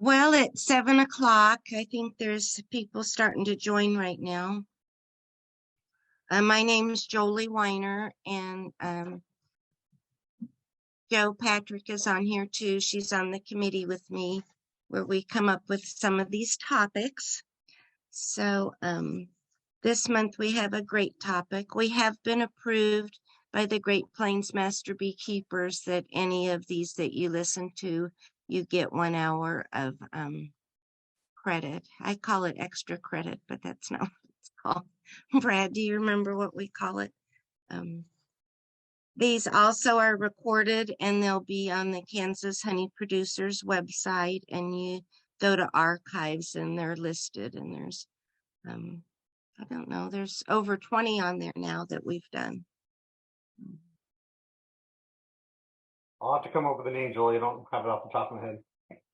Well, it's 7 o'clock. I think there's people starting to join right now. My name is Jolie Weiner, and Joe Patrick is on here too. She's on the committee with me where we come up with some of these topics. So this month we have a great topic. We have been approved by the Great Plains Master Beekeepers that any of these that you listen to, you get 1 hour of credit. I call it extra credit, but that's not what it's called. Brad, do you remember what we call it? These also are recorded and they'll be on the Kansas Honey Producers website, and you go to archives and they're listed, and there's I don't know, there's over 20 on there now that we've done. I'll have to come up with a name, Julie. I don't have it off the top of my head.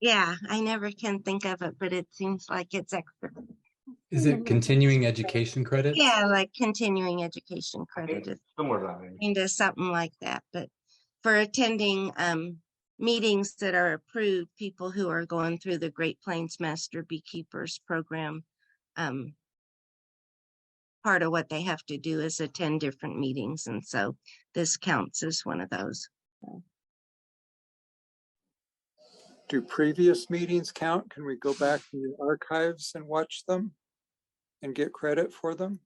Yeah, I never can think of it, but it seems like it's extra. Is it continuing education credits? Yeah, like continuing education credit. It's similar to that, maybe. Into something like that. But for attending meetings that are approved, people who are going through the Great Plains Master Beekeepers program, part of what they have to do is attend different meetings. And so this counts as one of those. Do previous meetings count? Can we go back to the archives and watch them and get credit for them?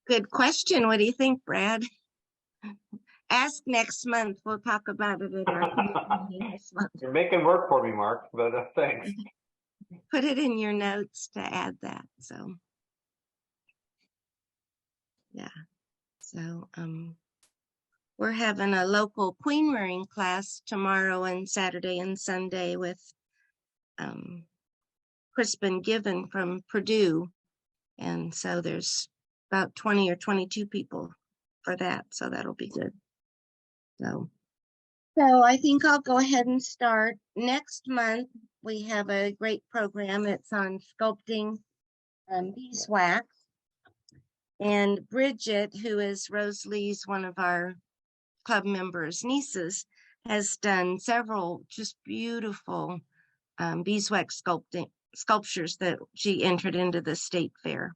Good question. What do you think, Brad? Ask next month. We'll talk about it at our meeting next month. You're making work for me, Mark, but thanks. Put it in your notes to add that. So, yeah. So, we're having a local queen rearing class tomorrow and Saturday and Sunday with Crispin Given from Purdue. And so there's about 20 or 22 people for that. So that'll be good. So I think I'll go ahead and start. Next month, we have a great program. It's on sculpting beeswax. And Bridget, who is Rosalie's, one of our club members' nieces, has done several just beautiful beeswax sculptures that she entered into the state fair.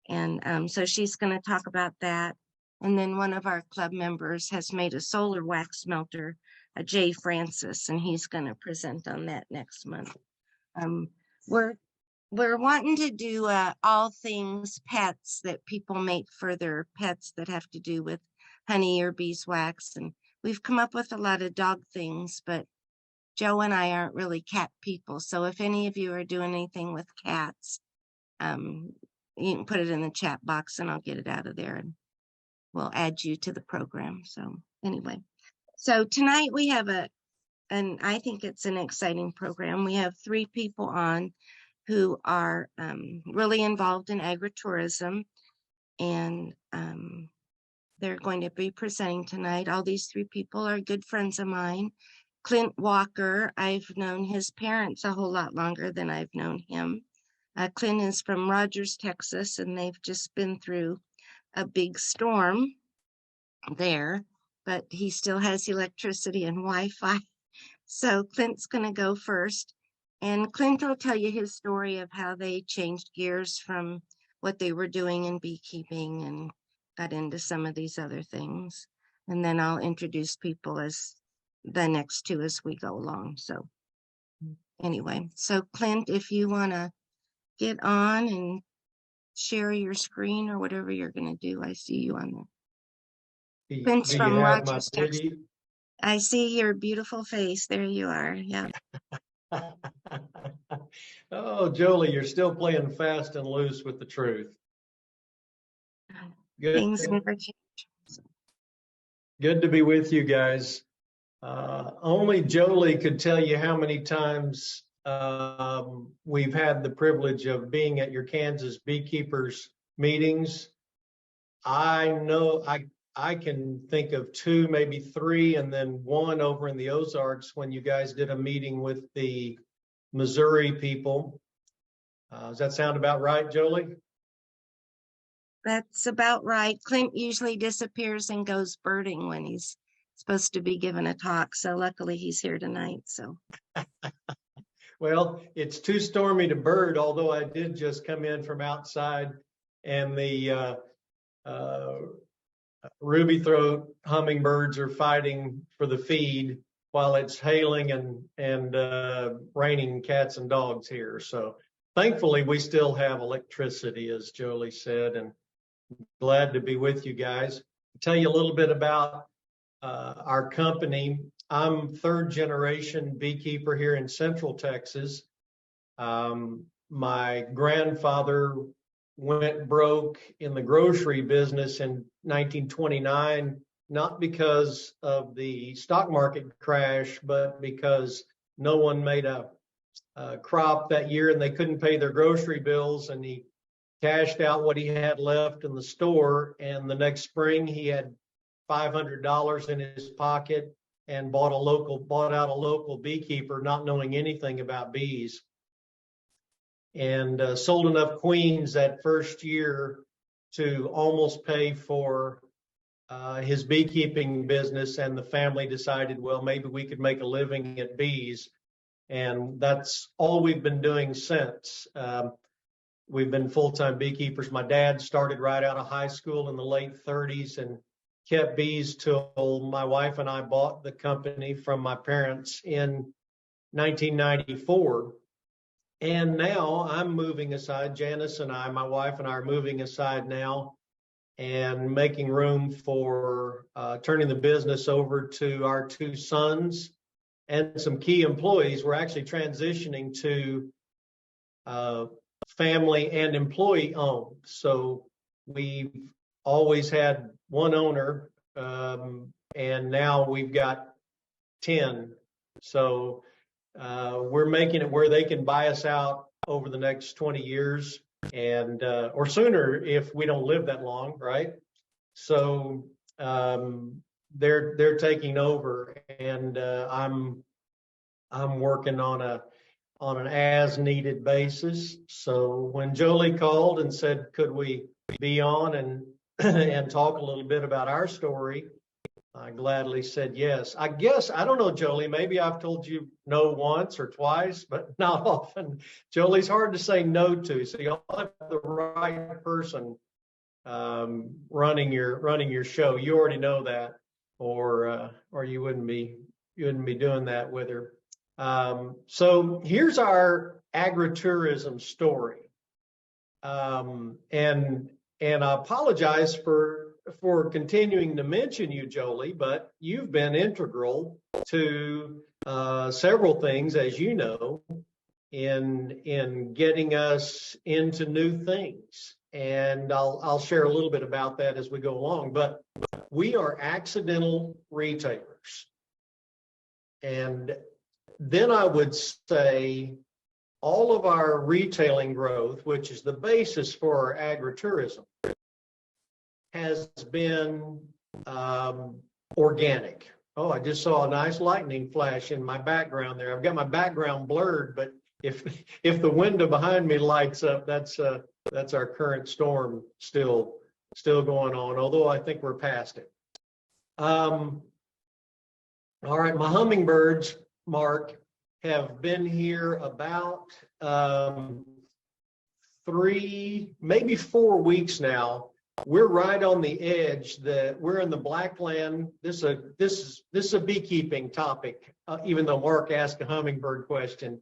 And so she's going to talk about that. And then one of our club members has made a solar wax melter, a Jay Francis, and he's going to present on that next month. We're wanting to do all things pets that people make for their pets that have to do with honey or beeswax. And we've come up with a lot of dog things, but Joe and I aren't really cat people. So if any of you are doing anything with cats, you can put it in the chat box and I'll get it out of there and we'll add you to the program. So anyway, so tonight we have and I think it's an exciting program. We have 3 people on who are really involved in agritourism, and they're going to be presenting tonight. All these 3 people are good friends of mine. Clint Walker, I've known his parents a whole lot longer than I've known him. Clint is from Rogers, Texas, and they've just been through a big storm there, but he still has electricity and Wi-Fi. So Clint's going to go first. And Clint will tell you his story of how they changed gears from what they were doing in beekeeping and got into some of these other things. And then I'll introduce people as the next 2 as we go along. So anyway, so Clint, if you want to get on and share your screen or whatever you're going to do, I see you on there. Clint's from Rogers, Texas. I see your beautiful face. There you are. Yeah. Oh, Jolie, you're still playing fast and loose with the truth. Good. Things never change. Good to be with you guys. Only Jolie could tell you how many times we've had the privilege of being at your Kansas beekeepers meetings. I know I can think of 2, maybe 3, and then 1 over in the Ozarks when you guys did a meeting with the Missouri people. Does that sound about right, Jolie? That's about right. Clint usually disappears and goes birding when he's supposed to be giving a talk. So luckily he's here tonight. So Well, it's too stormy to bird, although I did just come in from outside and the ruby throat hummingbirds are fighting for the feed while it's hailing and raining cats and dogs here. So thankfully we still have electricity, as Jolie said, and glad to be with you guys. I'll tell you a little bit about our company. I'm third generation beekeeper here in Central Texas. My grandfather went broke in the grocery business in 1929, not because of the stock market crash, but because no one made a crop that year and they couldn't pay their grocery bills, and he cashed out what he had left in the store. And the next spring he had $500 in his pocket and bought out a local beekeeper, not knowing anything about bees, and sold enough queens that first year to almost pay for his beekeeping business. And the family decided, well, maybe we could make a living at bees. And that's all we've been doing since. We've been full-time beekeepers. My dad started right out of high school in the late 30s and kept bees till my wife and I bought the company from my parents in 1994. And now I'm moving aside. Janice and I, my wife and I, are moving aside now and making room for turning the business over to our two sons and some key employees. We're actually transitioning to family and employee owned. So we've always had one owner, and now we've got 10. So we're making it where they can buy us out over the next 20 years and or sooner if we don't live that long, right? So they're taking over, and I'm working on an as needed basis. So when Jolie called and said, could we be on and talk a little bit about our story, I gladly said yes. I guess, I don't know, Jolie, maybe I've told you no once or twice, but not often. Jolie's hard to say no to, so you'll have the right person running your show. You already know that, or you wouldn't be doing that with her. So here's our agritourism story. And I apologize for continuing to mention you, Jolie, but you've been integral to several things, as you know, in getting us into new things. And I'll share a little bit about that as we go along. But we are accidental retailers. And then I would say all of our retailing growth, which is the basis for our agritourism, has been organic. Oh, I just saw a nice lightning flash in my background there. I've got my background blurred, but if the window behind me lights up, that's our current storm still going on, although I think we're past it. All right, my hummingbirds, Mark, have been here about 3, maybe 4 weeks now. We're right on the edge. We're in the Blackland. This is a beekeeping topic, even though Mark asked a hummingbird question.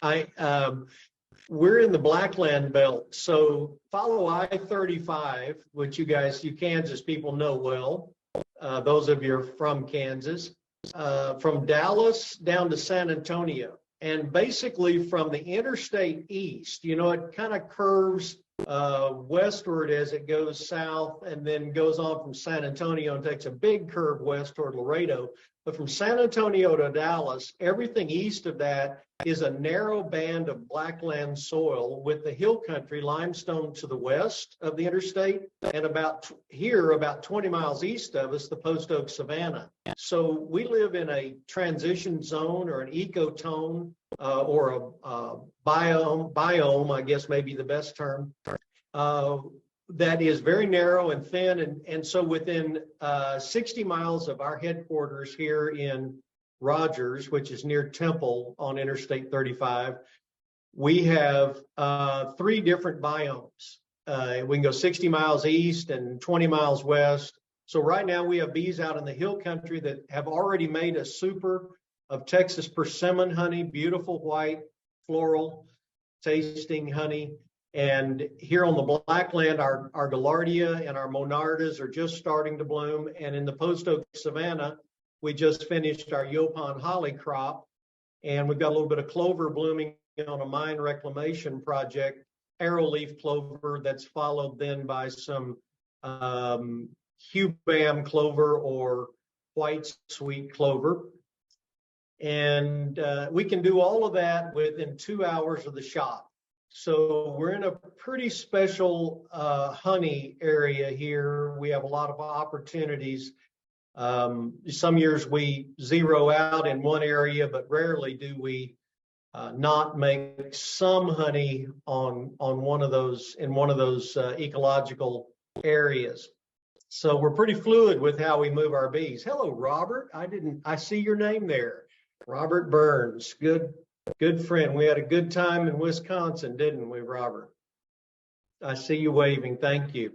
We're in the Blackland belt. So follow I-35, which you Kansas people know well. Those of you are from Kansas. From Dallas down to San Antonio, and basically from the interstate east, it kind of curves westward as it goes south, and then goes on from San Antonio and takes a big curve west toward Laredo. But from San Antonio to Dallas, everything east of that is a narrow band of blackland soil with the hill country limestone to the west of the interstate, and about 20 miles east of us, the Post Oak Savanna. So we live in a transition zone, or an ecotone, or a biome, I guess may be the best term, that is very narrow and thin. And so within 60 miles of our headquarters here in Rogers, which is near Temple on Interstate 35, we have 3 different biomes. We can go 60 miles east and 20 miles west. So right now we have bees out in the hill country that have already made a super of Texas persimmon honey, beautiful white floral tasting honey. And here on the Blackland, our Gaillardia and our Monardas are just starting to bloom. And in the Post Oak Savannah, we just finished our Yopon holly crop. And we've got a little bit of clover blooming on a mine reclamation project, arrowleaf clover that's followed then by some Hubam clover or white sweet clover. And we can do all of that within 2 hours of the shop. So we're in a pretty special honey area here. We have a lot of opportunities. Some years we zero out in one area, but rarely do we not make some honey on one of those ecological areas. So we're pretty fluid with how we move our bees. Hello, Robert. I see your name there. Robert Burns. Good friend. We had a good time in Wisconsin, didn't we, Robert? I see you waving. Thank you.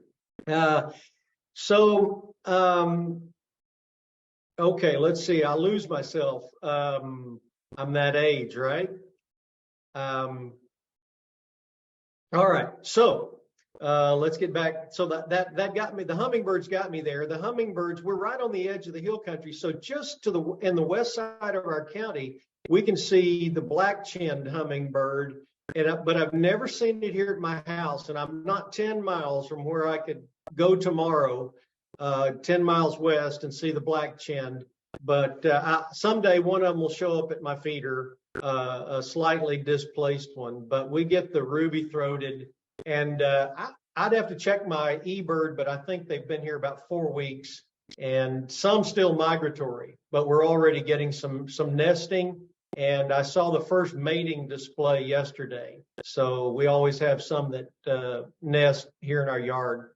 Okay, let's see. I'll lose myself. I'm that age, right? All right. So let's get back. So that got me. The hummingbirds got me there. The hummingbirds, we're right on the edge of the hill country. So just in the west side of our county, we can see the black-chinned hummingbird, but I've never seen it here at my house, and I'm not 10 miles from where I could go tomorrow, 10 miles west and see the black-chinned. But someday one of them will show up at my feeder, a slightly displaced one. But we get the ruby-throated, and I'd have to check my eBird, but I think they've been here about 4 weeks, and some still migratory. But we're already getting some nesting. And I saw the first mating display yesterday. So we always have some that nest here in our yard.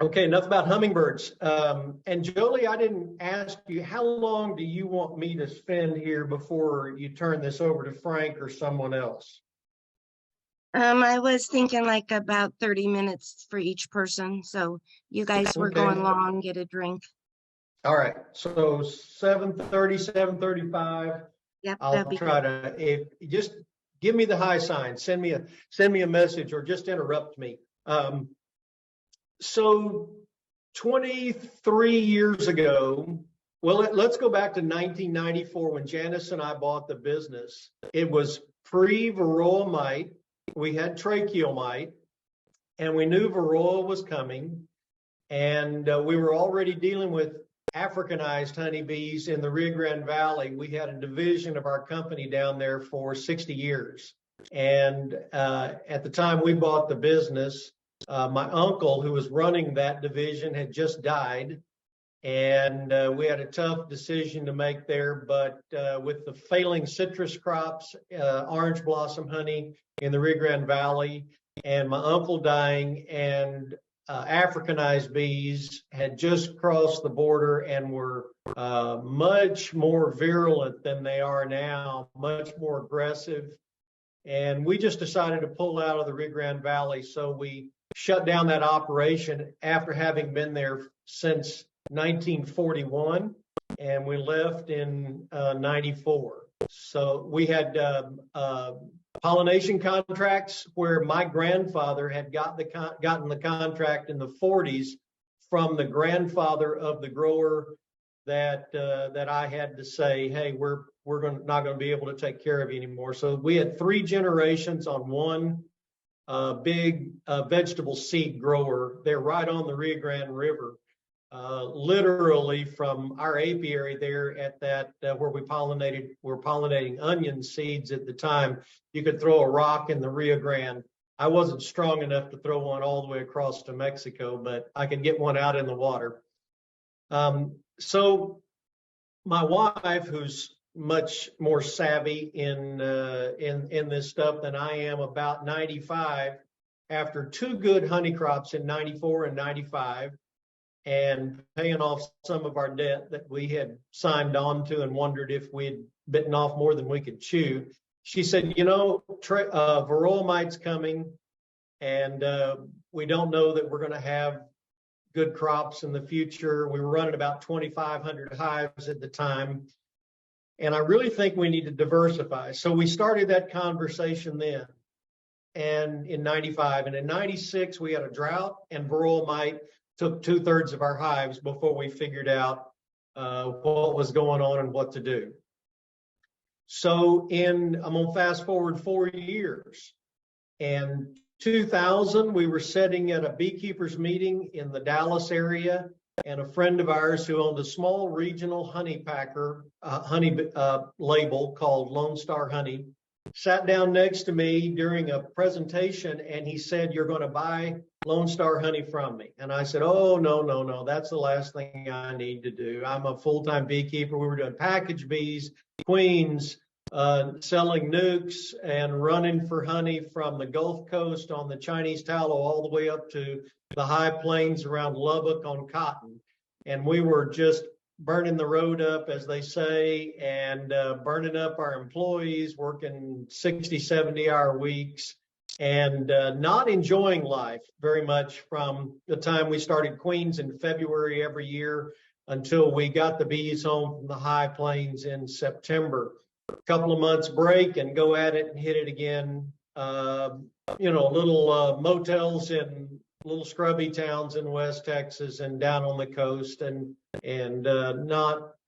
Okay, enough about hummingbirds. And Jolie, I didn't ask you, how long do you want me to spend here before you turn this over to Frank or someone else? I was thinking like about 30 minutes for each person. So you guys were going long, get a drink. All right, so 7:30, 7:35. Yep, I'll try to, if just give me the high sign, send me a message or just interrupt me. So 23 years ago, well, let's go back to 1994 when Janice and I bought the business. It was pre-varroa mite. We had tracheal mite, and we knew varroa was coming, and we were already dealing with Africanized honeybees in the Rio Grande Valley. We had a division of our company down there for 60 years. And at the time we bought the business, my uncle, who was running that division, had just died. And we had a tough decision to make there. But with the failing citrus crops, orange blossom honey in the Rio Grande Valley, and my uncle dying, and Africanized bees had just crossed the border and were much more virulent than they are now, much more aggressive. And we just decided to pull out of the Rio Grande Valley. So we shut down that operation after having been there since 1941, and we left in 94. So we had pollination contracts where my grandfather had gotten the contract in the 40s from the grandfather of the grower that I had to say, hey, we're not going to be able to take care of you anymore. So we had 3 generations on one big vegetable seed grower. They're right on the Rio Grande River. Literally from our apiary there at that where we're pollinating onion seeds at the time. You could throw a rock in the Rio Grande. I wasn't strong enough to throw one all the way across to Mexico, but I could get one out in the water. So my wife, who's much more savvy in this stuff than I am, about 95, after 2 good honey crops in 94 and 95 and paying off some of our debt that we had signed on to and wondered if we'd bitten off more than we could chew, she said, you know, varroa mite's coming, and we don't know that we're going to have good crops in the future. We were running about 2,500 hives at the time, and I really think we need to diversify. So we started that conversation then, and in 95, and in 96 we had a drought, and varroa mite took 2/3 of our hives before we figured out what was going on and what to do. So I'm gonna fast forward 4 years. And 2000, we were sitting at a beekeepers meeting in the Dallas area, and a friend of ours who owned a small regional honey packer, honey label called Lone Star Honey, sat down next to me during a presentation, and he said, "You're going to buy Lone Star Honey from me." And I said, "Oh, no, that's the last thing I need to do. I'm a full-time beekeeper." We were doing package bees, queens, selling nukes, and running for honey from the Gulf Coast on the Chinese tallow all the way up to the high plains around Lubbock on cotton. And we were just burning the road up, as they say, and burning up our employees, working 60, 70-hour weeks, and not enjoying life very much from the time we started queens in February every year until we got the bees home from the high plains in September. A couple of months break and go at it and hit it again. Little motels in little scrubby towns in West Texas and down on the coast, and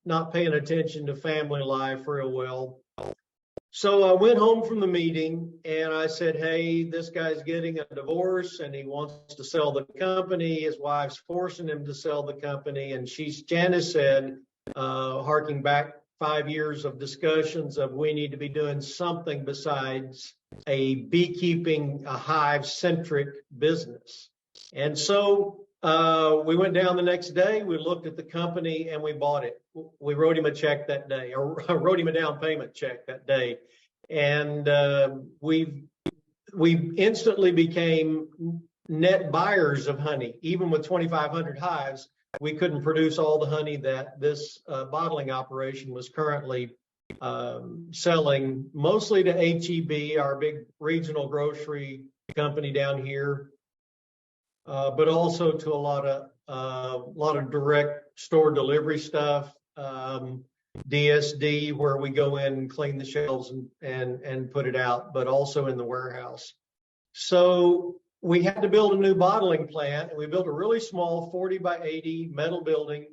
not paying attention to family life real well. So I went home from the meeting and I said, "Hey, this guy's getting a divorce and he wants to sell the company. His wife's forcing him to sell the company." And Janice said, harking back 5 years of discussions of we need to be doing something besides a beekeeping, a hive-centric business. And so we went down the next day, we looked at the company, and we bought it. We wrote him a check that day, or wrote him a down payment check that day. And we instantly became net buyers of honey. Even with 2,500 hives, we couldn't produce all the honey that this bottling operation was currently selling, mostly to H-E-B, our big regional grocery company down here, but also to a lot of direct store delivery stuff, DSD, where we go in and clean the shelves and put it out, but also in the warehouse. So we had to build a new bottling plant, and we built a really small 40 by 80 metal building.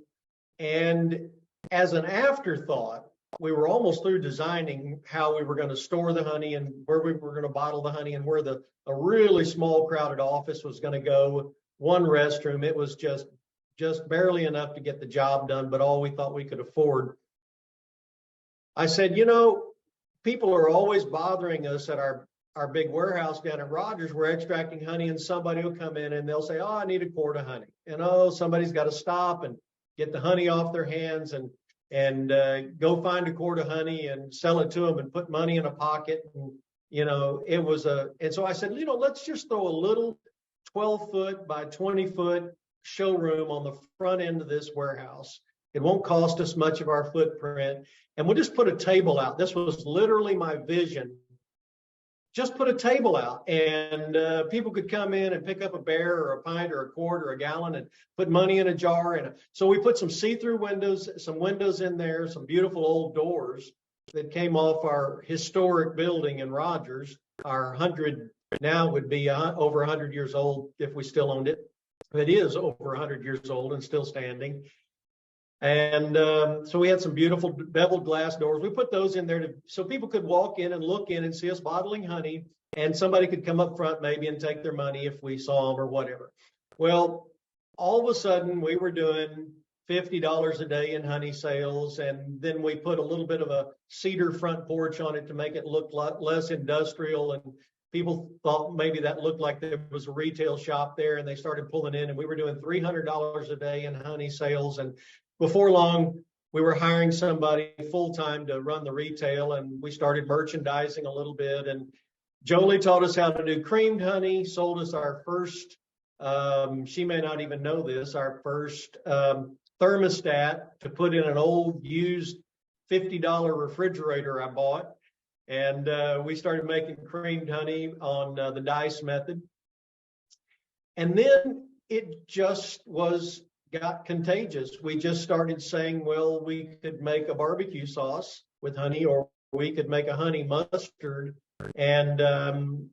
And as an afterthought, we were almost through designing how we were going to store the honey and where we were going to bottle the honey and where a really small crowded office was going to go, one restroom. It was just barely enough to get the job done, but all we thought we could afford. I said, people are always bothering us at our big warehouse down at Rogers. We're extracting honey, and somebody will come in and they'll say, "Oh, I need a quart of honey." And somebody's got to stop and get the honey off their hands and go find a quart of honey and sell it to them and put money in a pocket. And, and so I said, let's just throw a little 12-foot by 20-foot showroom on the front end of this warehouse. It won't cost us much of our footprint. And we'll just put a table out. This was literally my vision. Just put a table out, and people could come in and pick up a bear or a pint or a quart or a gallon and put money in a jar. So we put some see-through windows, some windows in there, some beautiful old doors that came off our historic building in Rogers. Our 100 now would be over 100 years old if we still owned it. It is over 100 years old and still standing. And so we had some beautiful beveled glass doors. We put those in there so people could walk in and look in and see us bottling honey, and somebody could come up front maybe and take their money if we saw them or whatever. Well, all of a sudden we were doing $50 a day in honey sales, and then we put a little bit of a cedar front porch on it to make it look less industrial, and people thought maybe that looked like there was a retail shop there, and they started pulling in, and we were doing $300 a day in honey sales. And before long, we were hiring somebody full-time to run the retail, and we started merchandising a little bit. And Jolie taught us how to do creamed honey, sold us our first, she may not even know this, our first thermostat to put in an old used $50 refrigerator I bought. And we started making creamed honey on the dice method. And then it just got contagious. We just started saying, well, we could make a barbecue sauce with honey, or we could make a honey mustard. And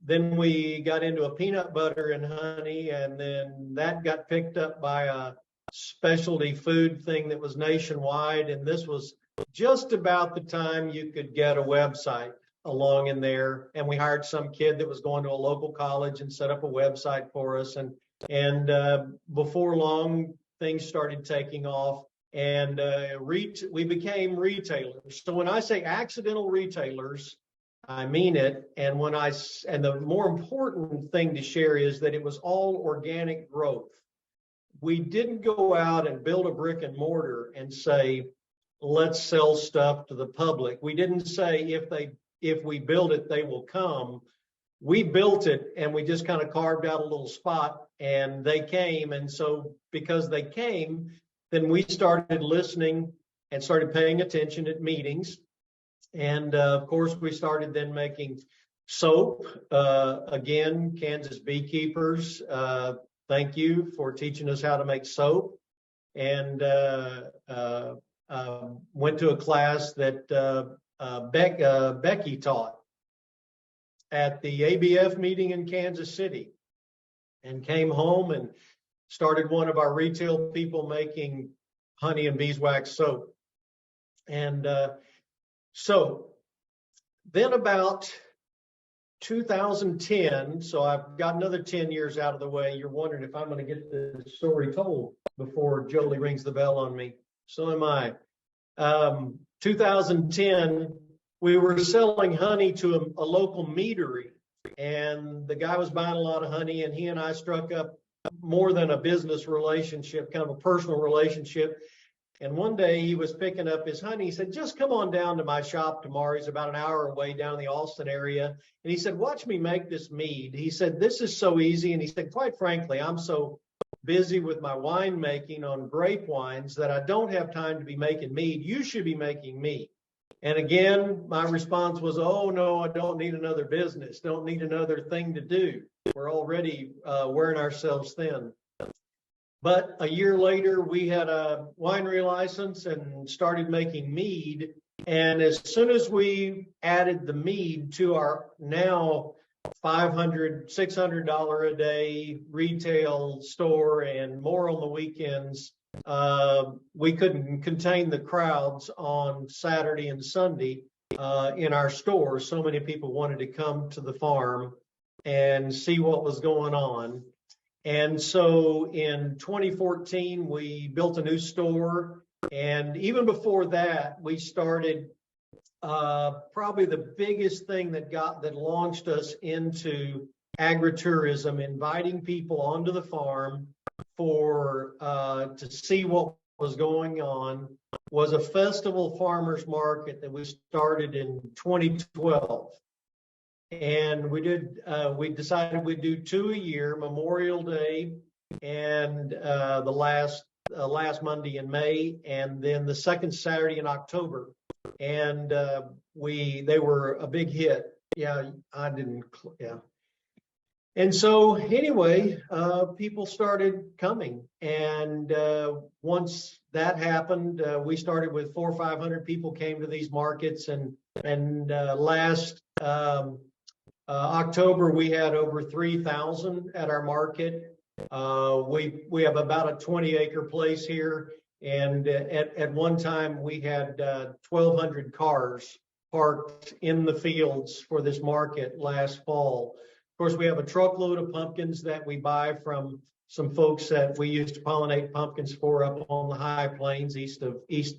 then we got into a peanut butter and honey, and then that got picked up by a specialty food thing that was nationwide. And this was just about the time you could get a website along in there. And we hired some kid that was going to a local college and set up a website for us. And before long, things started taking off, and we became retailers. So when I say accidental retailers, I mean it. And the more important thing to share is that it was all organic growth. We didn't go out and build a brick and mortar and say, let's sell stuff to the public. We didn't say if we build it, they will come. We built it, and we just kind of carved out a little spot, and they came. And so because they came, then we started listening and started paying attention at meetings. And of course, we started then making soap. Again, Kansas Beekeepers, thank you for teaching us how to make soap. And went to a class that Becky taught at the ABF meeting in Kansas City, and came home and started one of our retail people making honey and beeswax soap. And so then about 2010, so I've got another 10 years out of the way. You're wondering if I'm going to get the story told before Jolie rings the bell on me. So am I. 2010, we were selling honey to a local meadery, and the guy was buying a lot of honey, and he and I struck up more than a business relationship, kind of a personal relationship. And one day he was picking up his honey. He said, just come on down to my shop tomorrow. He's about an hour away down in the Austin area. And he said, watch me make this mead. He said, this is so easy. And he said, quite frankly, I'm so busy with my wine making on grape wines that I don't have time to be making mead. You should be making mead. And again, my response was, oh, no, I don't need another business. Don't need another thing to do. We're already wearing ourselves thin. But a year later, we had a winery license and started making mead. And as soon as we added the mead to our now $500, $600 a day retail store and more on the weekends, we couldn't contain the crowds on Saturday and Sunday in our store. So many people wanted to come to the farm and see what was going on. And so in 2014, we built a new store. And even before that, we started probably the biggest thing that launched us into agritourism, inviting people onto the farm to see what was going on, was a festival farmers market that we started in 2012. And we decided we'd do 2 a year, Memorial Day and the last Monday in May, and then the second Saturday in October. And they were a big hit. Yeah, I didn't, yeah. And so anyway, people started coming. And once that happened, we started with 400 or 500 people came to these markets. And last October, we had over 3,000 at our market. We have about a 20-acre place here. And at one time, we had 1,200 cars parked in the fields for this market last fall. Of course, we have a truckload of pumpkins that we buy from some folks that we used to pollinate pumpkins for up on the high plains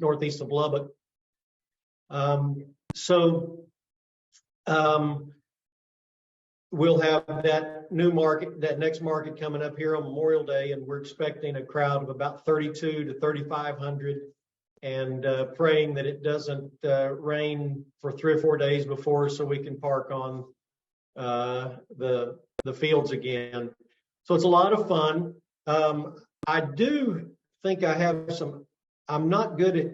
northeast of Lubbock. We'll have that next market coming up here on Memorial Day, and we're expecting a crowd of about 3,200 to 3,500, and praying that it doesn't rain for 3 or 4 days before, so we can park on the fields again. So it's a lot of fun. I do think I have some. I'm not good at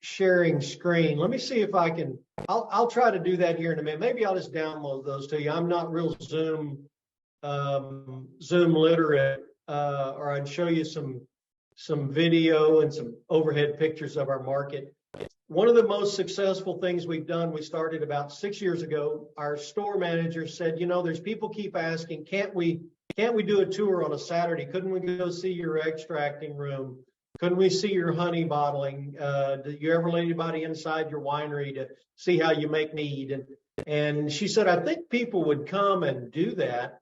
sharing screen. Let me see if I can. I'll try to do that here in a minute. Maybe I'll just download those to you. I'm not real Zoom literate, or I'd show you some video and some overhead pictures of our market. One of the most successful things we've done, we started about 6 years ago. Our store manager said, you know, there's people keep asking, can't we do a tour on a Saturday? Couldn't we go see your extracting room? Couldn't we see your honey bottling? Do you ever let anybody inside your winery to see how you make mead? And she said, I think people would come and do that.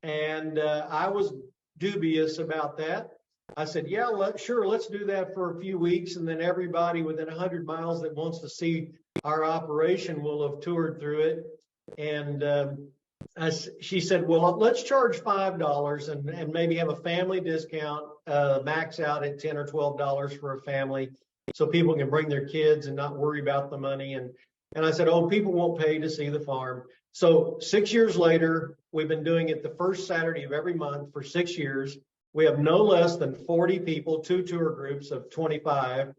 And I was dubious about that. I said, yeah, sure, let's do that for a few weeks. And then everybody within 100 miles that wants to see our operation will have toured through it. And she said, well, let's charge $5 and maybe have a family discount, max out at $10 or $12 for a family, so people can bring their kids and not worry about the money. And I said, oh, people won't pay to see the farm. So 6 years later, we've been doing it the first Saturday of every month for 6 years. We have no less than 40 people, 2 tour groups of 25.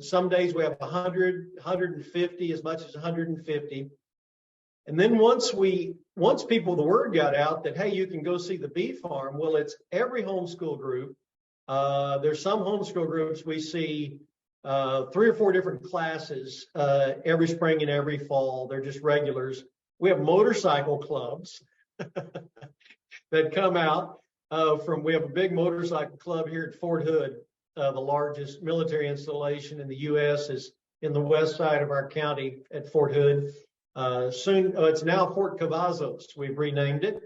Some days we have 100, 150, as much as 150. And then once people, the word got out that, hey, you can go see the bee farm. Well, it's every homeschool group. There's some homeschool groups we see 3 or 4 different classes every spring and every fall. They're just regulars. We have motorcycle clubs that come out. We have a big motorcycle club here at Fort Hood. The largest military installation in the U.S. is in the west side of our county at Fort Hood. Soon, it's now Fort Cavazos. We've renamed it.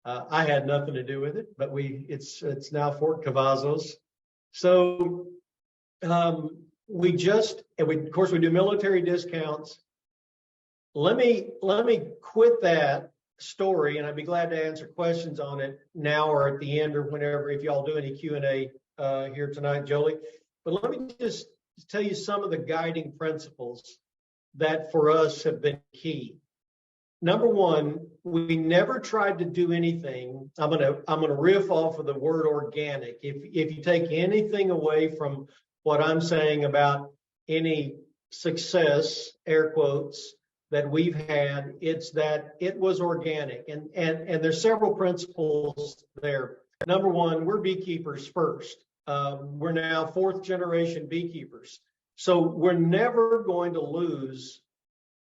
I had nothing to do with it, but it's now Fort Cavazos. So of course we do military discounts. Let me quit that story, and I'd be glad to answer questions on it now or at the end or whenever, if y'all do any Q&A here tonight, Jolie. But let me just tell you some of the guiding principles that for us have been key. Number one, we never tried to do anything. I'm gonna riff off of the word organic. If you take anything away from what I'm saying about any success, air quotes, that we've had, it's that it was organic. And there's several principles there. Number one, we're beekeepers first. We're now 4th generation beekeepers. So we're never going to lose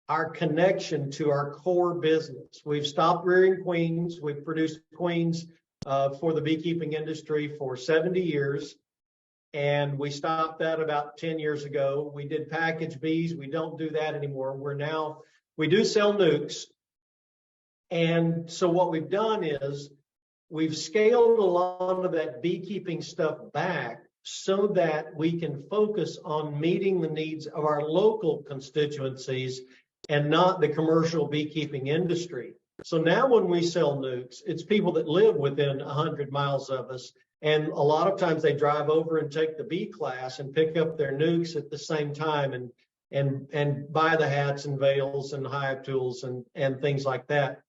our connection to our core business. We've stopped rearing queens. We've produced queens for the beekeeping industry for 70 years. And we stopped that about 10 years ago. We did package bees. We don't do that anymore. We do sell nukes. And so what we've done is we've scaled a lot of that beekeeping stuff back so that we can focus on meeting the needs of our local constituencies and not the commercial beekeeping industry. So now when we sell nukes, it's people that live within 100 miles of us. And a lot of times they drive over and take the bee class and pick up their nukes at the same time and buy the hats and veils and hive tools and things like that.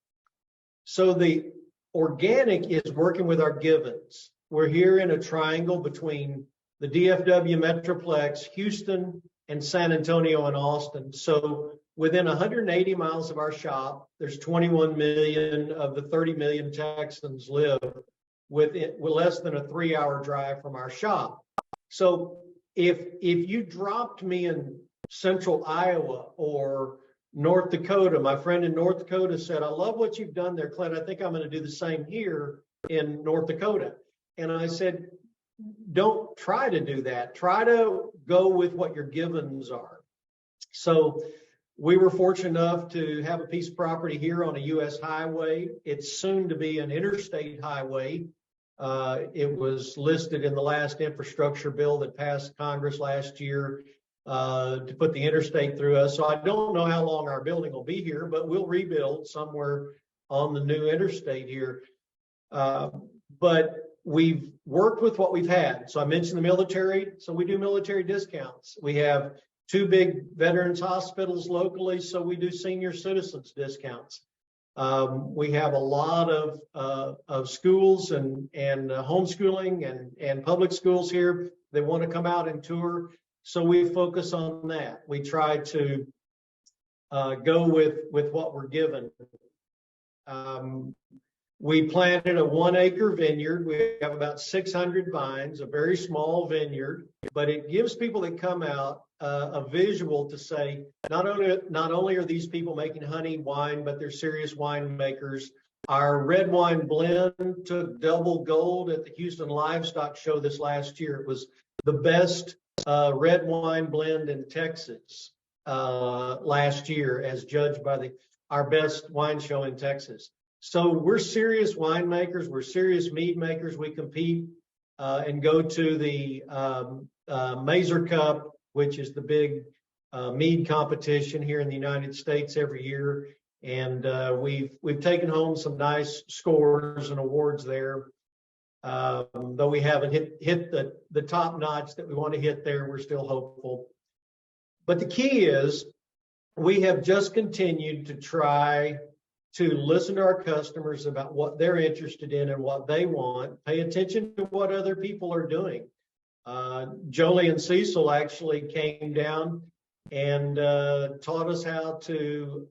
So the organic is working with our givens. We're here in a triangle between the DFW Metroplex, Houston, and San Antonio and Austin. So within 180 miles of our shop, there's 21 million of the 30 million Texans live with less than a 3-hour drive from our shop. So if you dropped me in central Iowa or North Dakota, my friend in North Dakota said, I love what you've done there, Clint. I think I'm going to do the same here in North Dakota. And I said, don't try to do that. Try to go with what your givens are. So we were fortunate enough to have a piece of property here on a U.S. highway. It's soon to be an interstate highway. It was listed in the last infrastructure bill that passed Congress last year to put the interstate through us. So I don't know how long our building will be here, but we'll rebuild somewhere on the new interstate here. But we've worked with what we've had. So I mentioned the military. So we do military discounts. We have 2 big veterans hospitals locally. So we do senior citizens discounts. We have a lot of schools and homeschooling and public schools here that want to come out and tour. So we focus on that. We try to go with what we're given. We planted a 1 acre vineyard. We have about 600 vines, a very small vineyard, but it gives people that come out a visual to say, not only are these people making honey wine, but they're serious winemakers. Our red wine blend took double gold at the Houston Livestock Show this last year. It was the best red wine blend in Texas last year, as judged by our best wine show in Texas. So we're serious winemakers. We're serious mead makers. We compete and go to the Mazer Cup, which is the big mead competition here in the United States every year. And we've taken home some nice scores and awards there. Though we haven't hit the top notch that we want to hit there, we're still hopeful. But the key is we have just continued to try to listen to our customers about what they're interested in and what they want. Pay attention to what other people are doing. Jolie and Cecil actually came down and taught us how to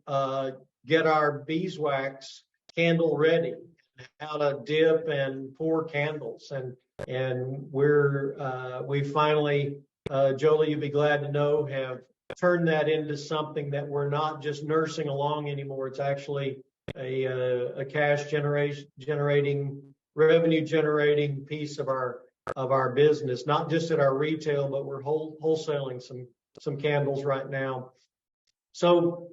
get our beeswax candle ready, how to dip and pour candles. And we finally, Jolie, you'd be glad to know, have turned that into something that we're not just nursing along anymore. It's actually a cash generating, revenue generating piece of our business, not just at our retail, but we're wholesaling some candles right now. So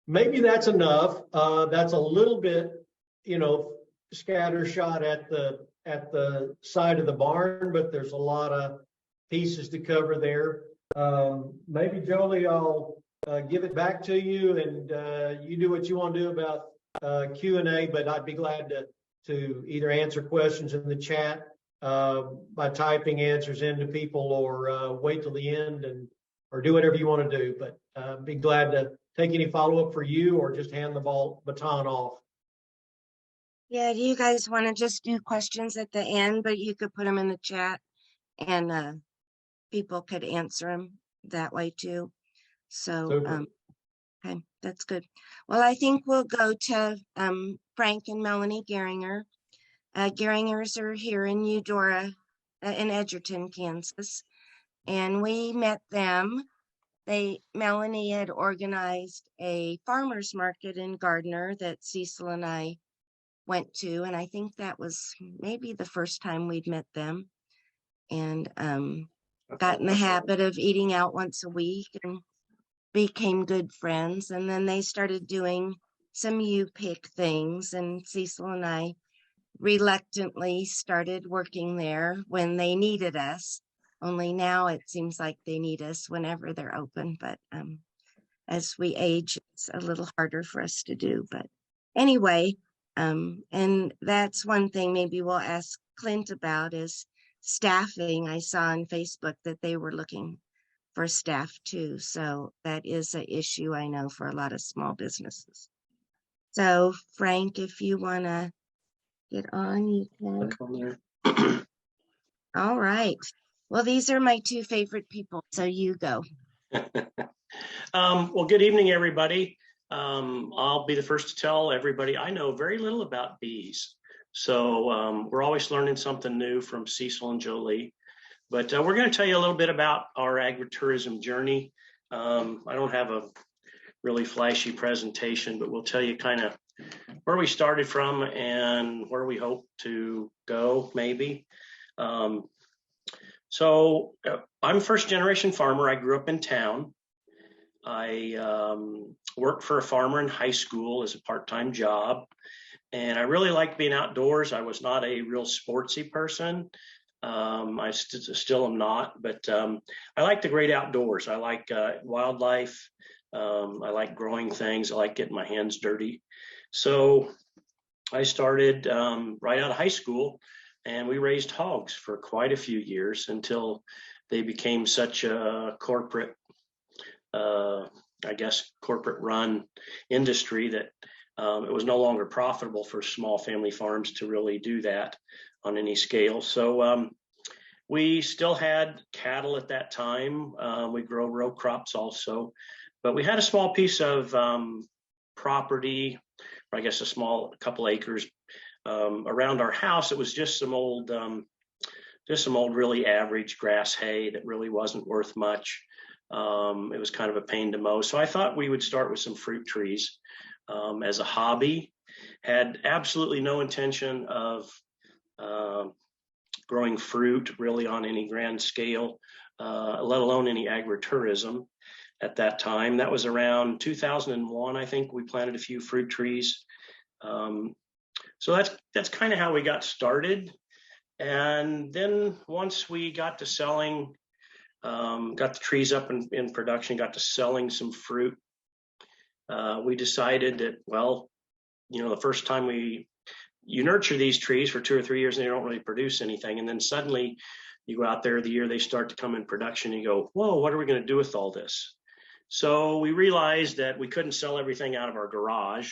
maybe that's enough. That's a little bit, scattershot at the side of the barn, but there's a lot of pieces to cover there. Maybe Jolie, I'll give it back to you, and you do what you want to do about Q&A, but I'd be glad to either answer questions in the chat by typing answers into people, or wait till the end or do whatever you want to do. But be glad to take any follow-up for you, or just hand the baton off. Yeah, do you guys want to just do questions at the end, but you could put them in the chat and people could answer them that way too. So, okay, that's good. Well, I think we'll go to Frank and Melanie Gieringer. Gieringers are here in Eudora, in Edgerton, Kansas, and we met them. Melanie had organized a farmer's market in Gardner that Cecil and I went to, and I think that was maybe the first time we'd met them, and got in the habit of eating out once a week and became good friends. And then they started doing some U-Pick things, and Cecil and I reluctantly started working there when they needed us. Only now it seems like they need us whenever they're open, but as we age, it's a little harder for us to do. But anyway, and that's one thing maybe we'll ask Clint about is staffing. I saw on Facebook that they were looking for staff too. So that is an issue, I know, for a lot of small businesses. So Frank, if you want to get on, you can. All right. Well, these are my two favorite people, so you go. Well, good evening, everybody. I'll be the first to tell everybody I know very little about bees. So we're always learning something new from Cecil and Jolie. But we're going to tell you a little bit about our agri-tourism journey. I don't have a really flashy presentation, but we'll tell you kind of where we started from and where we hope to go, maybe. So I'm a first generation farmer. I grew up in town. I worked for a farmer in high school as a part-time job, and I really liked being outdoors. I was not a real sportsy person. I still am not, but I like the great outdoors. I like wildlife. I like growing things. I like getting my hands dirty. So I started right out of high school, and we raised hogs for quite a few years until they became such a corporate, corporate run industry that it was no longer profitable for small family farms to really do that on any scale. So we still had cattle at that time. We grow row crops also, but we had a small piece of property, or I guess a couple acres around our house. It was just some old really average grass hay that really wasn't worth much. It was kind of a pain to mow. So I thought we would start with some fruit trees as a hobby. Had absolutely no intention of growing fruit really on any grand scale, let alone any agritourism at that time. That was around 2001, I think. We planted a few fruit trees. So that's kind of how we got started. And then once we got to selling, got the trees up in production, got to selling some fruit, we decided that, well, the first time you nurture these trees for 2 or 3 years and they don't really produce anything. And then suddenly you go out there the year they start to come in production and you go, whoa, what are we going to do with all this? So we realized that we couldn't sell everything out of our garage.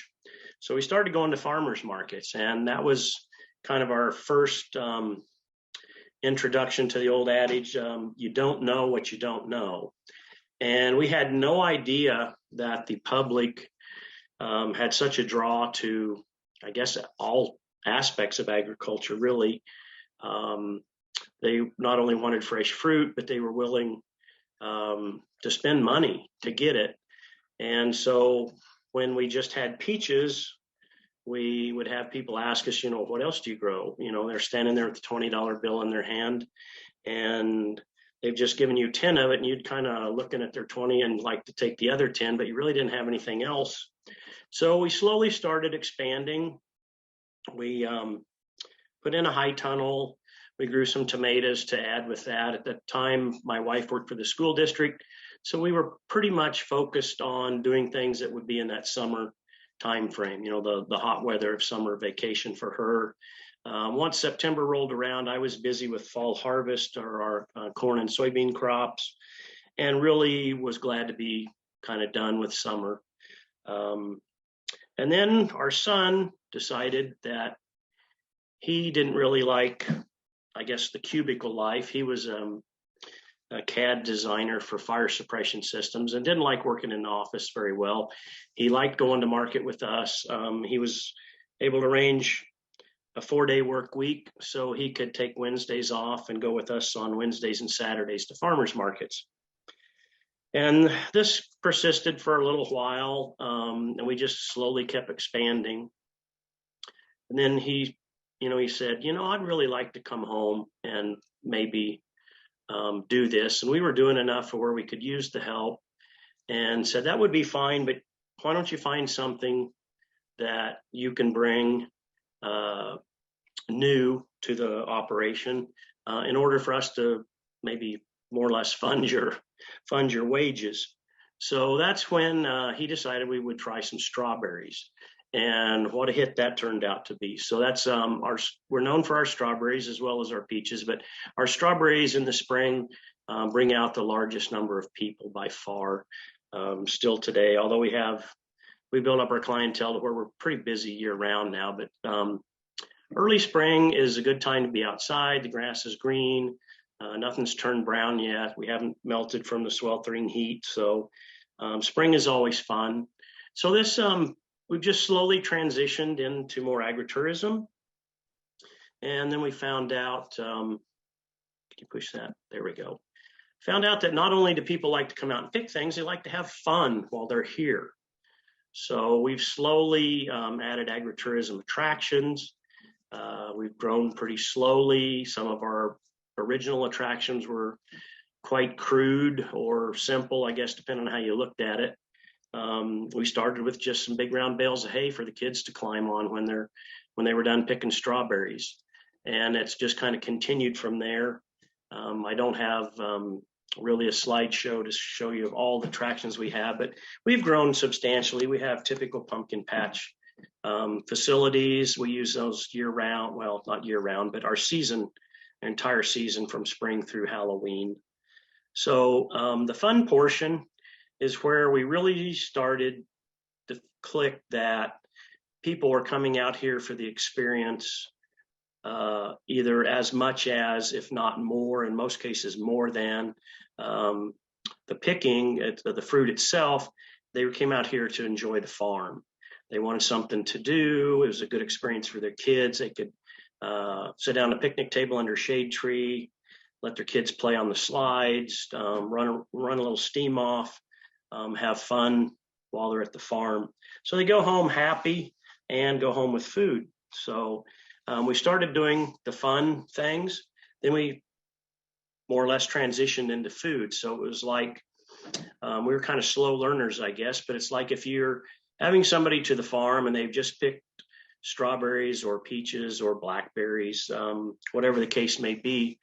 So we started going to farmers markets, and that was kind of our first introduction to the old adage, you don't know what you don't know. And we had no idea that the public had such a draw to, I guess, all aspects of agriculture, really. They not only wanted fresh fruit, but they were willing to spend money to get it. And so when we just had peaches, we would have people ask us, what else do you grow? They're standing there with a $20 bill in their hand, and they've just given you 10 of it, and you'd kind of looking at their 20 and like to take the other 10, but you really didn't have anything else. So we slowly started expanding. We put in a high tunnel. We grew some tomatoes to add with that. At that time, my wife worked for the school district, so we were pretty much focused on doing things that would be in that summer time frame, the hot weather of summer vacation for her. Once September rolled around, I was busy with fall harvest or our corn and soybean crops, and really was glad to be kind of done with summer. And then our son decided that he didn't really like, I guess, the cubicle life. He was a CAD designer for fire suppression systems and didn't like working in the office very well. He liked going to market with us. He was able to arrange a 4-day work week so he could take Wednesdays off and go with us on Wednesdays and Saturdays to farmers markets. And this persisted for a little while, and we just slowly kept expanding. And then he said, I'd really like to come home and maybe do this. And we were doing enough for where we could use the help, and said that would be fine, but why don't you find something that you can bring new to the operation in order for us to maybe more or less fund your wages. So that's when he decided we would try some strawberries. And what a hit that turned out to be. So that's we're known for our strawberries as well as our peaches, but our strawberries in the spring bring out the largest number of people by far still today. Although we built up our clientele to where we're pretty busy year round now, but early spring is a good time to be outside. The grass is green. Nothing's turned brown yet. We haven't melted from the sweltering heat. So spring is always fun. So this, we've just slowly transitioned into more agritourism. And then we found out, can you push that? There we go. Found out that not only do people like to come out and pick things, they like to have fun while they're here. So we've slowly added agritourism attractions. We've grown pretty slowly. Some of our original attractions were quite crude or simple, I guess, depending on how you looked at it. We started with just some big round bales of hay for the kids to climb on when they were done picking strawberries. And it's just kind of continued from there. I don't have really a slideshow to show you of all the attractions we have, but we've grown substantially. We have typical pumpkin patch facilities. We use those year round. Well, not year round, but our entire season from spring through Halloween. So the fun portion is where we really started to click that people were coming out here for the experience, either as much as, if not more, in most cases more than the picking, the fruit itself. They came out here to enjoy the farm. They wanted something to do. It was a good experience for their kids. They could sit down at a picnic table under a shade tree, let their kids play on the slides, run a little steam off, have fun while they're at the farm. So they go home happy and go home with food. So we started doing the fun things. Then we more or less transitioned into food. So it was like we were kind of slow learners, I guess. But it's like if you're having somebody to the farm and they've just picked strawberries or peaches or blackberries, whatever the case may be,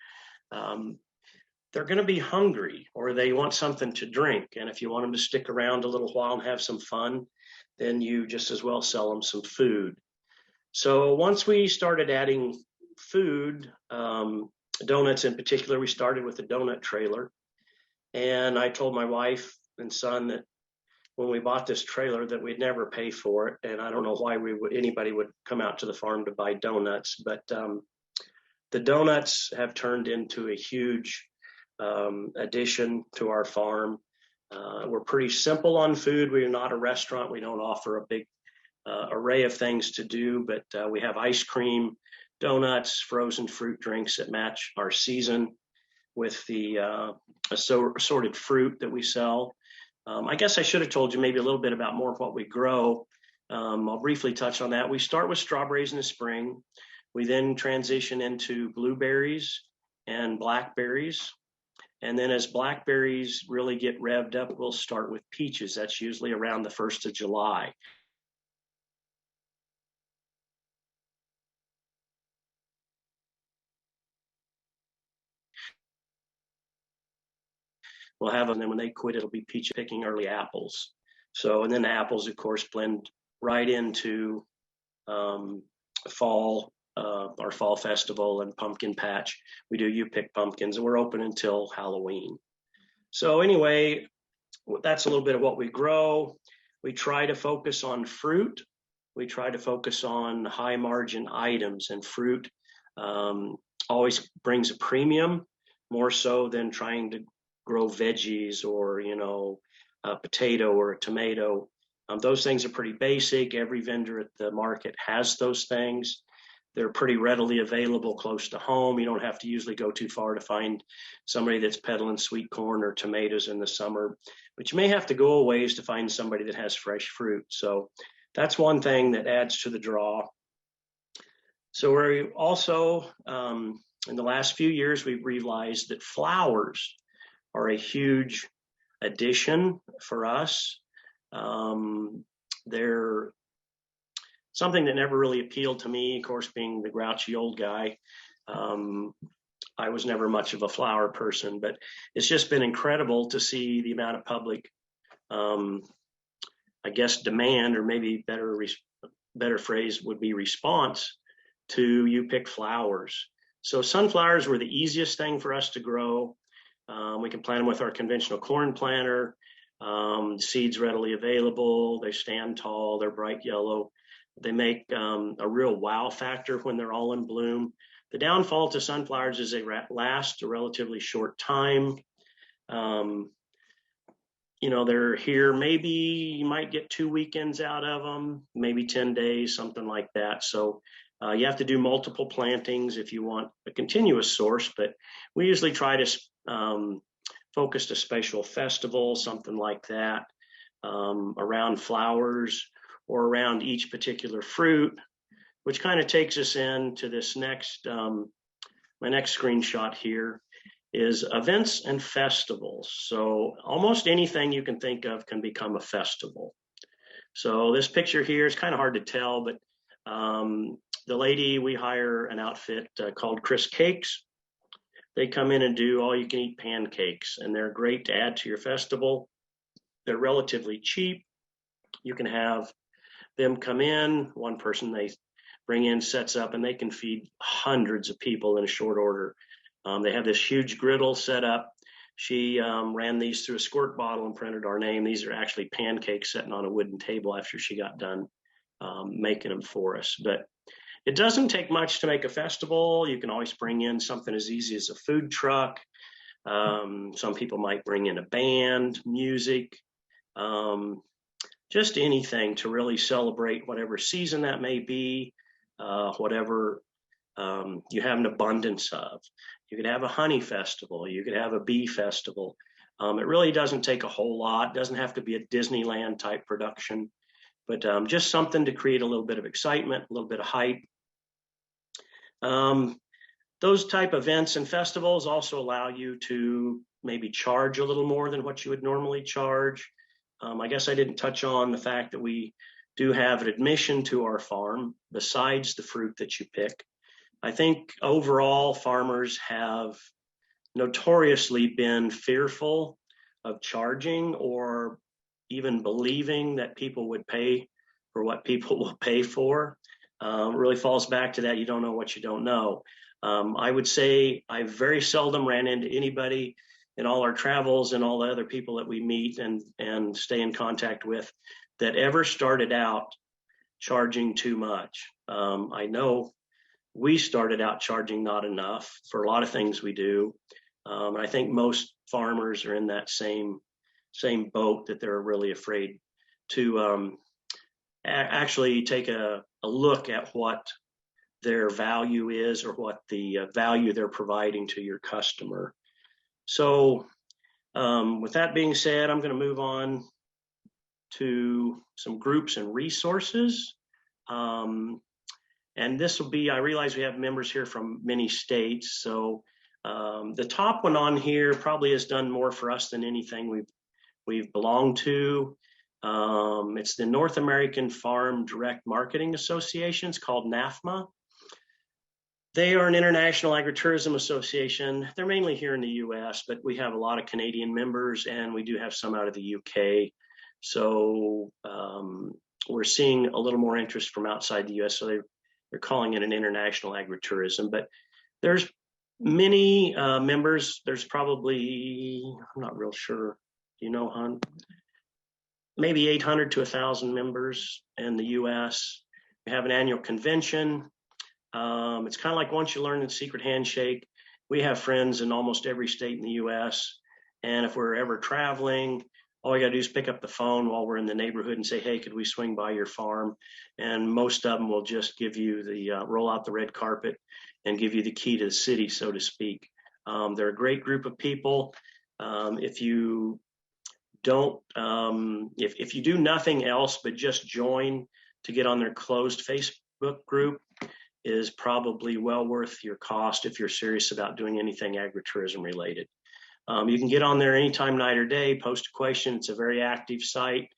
they're going to be hungry or they want something to drink. And if you want them to stick around a little while and have some fun, then you just as well sell them some food. So once we started adding food, donuts in particular, we started with a donut trailer. And I told my wife and son that when we bought this trailer that we'd never pay for it. And I don't know why anybody would come out to the farm to buy donuts, but the donuts have turned into a huge addition to our farm. We're pretty simple on food. We're not a restaurant. We don't offer a big array of things to do, but we have ice cream, donuts, frozen fruit drinks that match our season with the assorted fruit that we sell. I guess I should have told you maybe a little bit about more of what we grow. I'll briefly touch on that. We start with strawberries in the spring. We then transition into blueberries and blackberries. And then as blackberries really get revved up, we'll start with peaches. That's usually around the 1st of July. We'll have them, and then when they quit, it'll be peach picking early apples. So, and then the apples, of course, blend right into fall, our fall festival and pumpkin patch. We do You Pick Pumpkins, and we're open until Halloween. So anyway, that's a little bit of what we grow. We try to focus on fruit. We try to focus on high margin items, and fruit always brings a premium, more so than trying to grow veggies or, a potato or a tomato. Those things are pretty basic. Every vendor at the market has those things. They're pretty readily available close to home. You don't have to usually go too far to find somebody that's peddling sweet corn or tomatoes in the summer, but you may have to go a ways to find somebody that has fresh fruit. So that's one thing that adds to the draw. So we're also, in the last few years, we've realized that flowers are a huge addition for us. They're something that never really appealed to me, of course, being the grouchy old guy. I was never much of a flower person, but it's just been incredible to see the amount of public, I guess, demand, or maybe better phrase would be response to You Pick flowers. So sunflowers were the easiest thing for us to grow. We can plant them with our conventional corn planter. Seeds readily available. They stand tall. They're bright yellow. They make a real wow factor when they're all in bloom. The downfall to sunflowers is they last a relatively short time. They're here. Maybe you might get 2 weekends out of them, maybe 10 days, something like that. So you have to do multiple plantings if you want a continuous source, but we usually try to focus a special festival, something like that, around flowers or around each particular fruit, which kind of takes us into this next, my next screenshot here is events and festivals. So almost anything you can think of can become a festival. So this picture here is kind of hard to tell, but the lady, we hire an outfit called Chris Cakes. They come in and do all you can eat pancakes, and they're great to add to your festival. They're relatively cheap. You can have them come in, one person they bring in sets up, and they can feed hundreds of people in a short order. They have this huge griddle set up. She ran these through a squirt bottle and printed our name. These are actually pancakes sitting on a wooden table after she got done making them for us. But it doesn't take much to make a festival. You can always bring in something as easy as a food truck. Some people might bring in a band, music, just anything to really celebrate whatever season that may be, whatever you have an abundance of. You could have a honey festival. You could have a bee festival. It really doesn't take a whole lot. It doesn't have to be a Disneyland type production, but just something to create a little bit of excitement, a little bit of hype. Those type of events and festivals also allow you to maybe charge a little more than what you would normally charge. I guess I didn't touch on the fact that we do have an admission to our farm besides the fruit that you pick. I think overall farmers have notoriously been fearful of charging or even believing that people would pay for what people will pay for. It really falls back to that you don't know what you don't know. I would say I very seldom ran into anybody in all our travels and all the other people that we meet and stay in contact with that ever started out charging too much. I know we started out charging not enough for a lot of things we do. I think most farmers are in that same boat, that they're really afraid to actually take a look at what their value is or what the value they're providing to your customer. So with that being said, I'm going to move on to some groups and resources. And this will be, I realize we have members here from many states. So the top one on here probably has done more for us than anything we've belonged to. It's the North American Farm Direct Marketing Association. It's called NAFMA. They are an international agritourism association. They're mainly here in the US, but we have a lot of Canadian members and we do have some out of the UK. So we're seeing a little more interest from outside the US. So they're calling it an international agritourism, but there's many members. There's probably, I'm not real sure. Do you know, hon? Maybe 800 to 1,000 members in the US. We have an annual convention. It's kind of like once you learn the secret handshake, we have friends in almost every state in the US. And if we're ever traveling, all we got to do is pick up the phone while we're in the neighborhood and say, hey, could we swing by your farm? And most of them will just give you the roll out the red carpet and give you the key to the city, so to speak. They're a great group of people. If you don't, if you do nothing else but just join to get on their closed Facebook group, is probably well worth your cost if you're serious about doing anything agritourism related. You can get on there anytime, night or day, post a question. It's a very active site.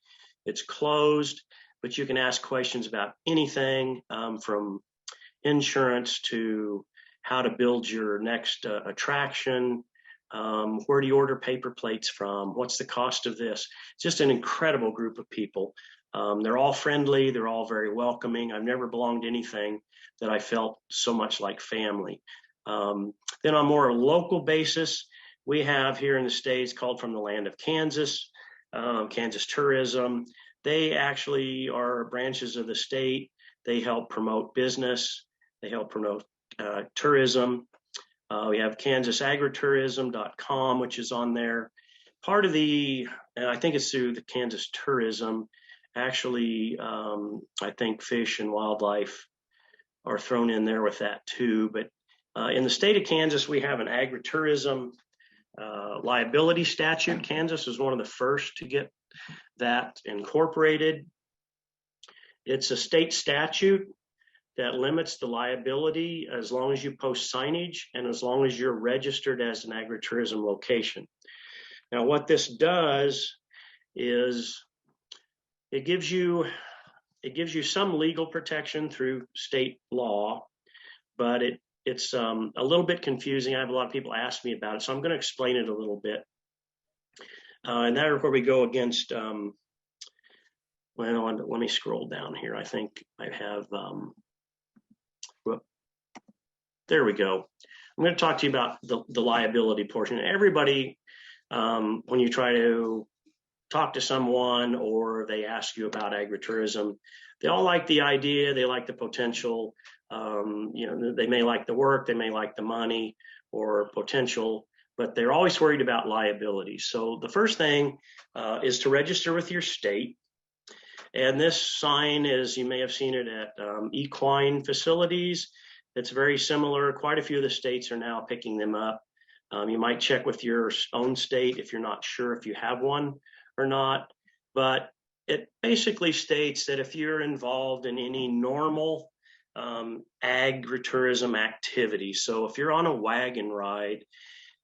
It's closed, but you can ask questions about anything from insurance to how to build your next attraction. Where do you order paper plates from? What's the cost of this? It's just an incredible group of people. They're all friendly. They're all very welcoming. I've never belonged to anything that I felt so much like family. Then on more local basis, we have here in the States, called From the Land of Kansas, Kansas Tourism. They actually are branches of the state. They help promote business. They help promote tourism. We have kansasagritourism.com, which is on there. Part of the, and I think it's through the Kansas Tourism, actually, I think fish and wildlife are thrown in there with that too. But in the state of Kansas, we have an agritourism liability statute. Kansas is one of the first to get that incorporated. It's a state statute that limits the liability as long as you post signage and as long as you're registered as an agritourism location. Now, what this does is it gives you some legal protection through state law, but it's a little bit confusing. I have a lot of people ask me about it, so I'm going to explain it a little bit. And that is where we go against, well, let me scroll down here. I think I have, there we go. I'm going to talk to you about the liability portion. Everybody, when you try to talk to someone or they ask you about agritourism, they all like the idea, they like the potential. They may like the work, they may like the money or potential, but they're always worried about liability. So the first thing is to register with your state. And this sign is, you may have seen it at equine facilities. It's very similar. Quite a few of the states are now picking them up. You might check with your own state if you're not sure if you have one or not. But it basically states that if you're involved in any normal agritourism activity, so if you're on a wagon ride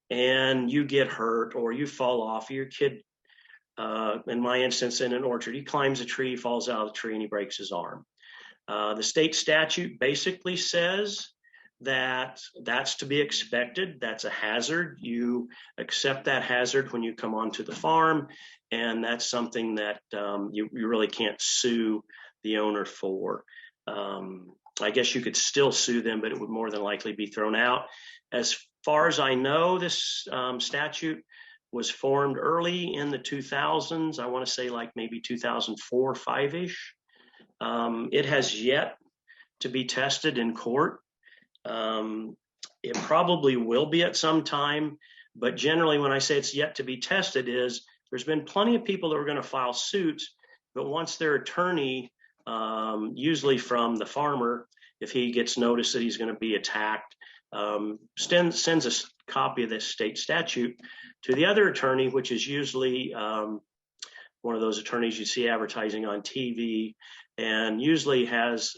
and you get hurt or you fall off, your kid, in my instance, in an orchard, he climbs a tree, falls out of the tree, and he breaks his arm. The state statute basically says that that's to be expected. That's a hazard. You accept that hazard when you come onto the farm, and that's something that you really can't sue the owner for. I guess you could still sue them, but it would more than likely be thrown out. As far as I know, this statute was formed early in the 2000s. I want to say like maybe 2004, 5-ish. It has yet to be tested in court. It probably will be at some time, but generally when I say it's yet to be tested is there's been plenty of people that are going to file suits, but once their attorney, usually from the farmer, if he gets notice that he's going to be attacked, sends a copy of this state statute to the other attorney, which is usually one of those attorneys you see advertising on TV, and usually has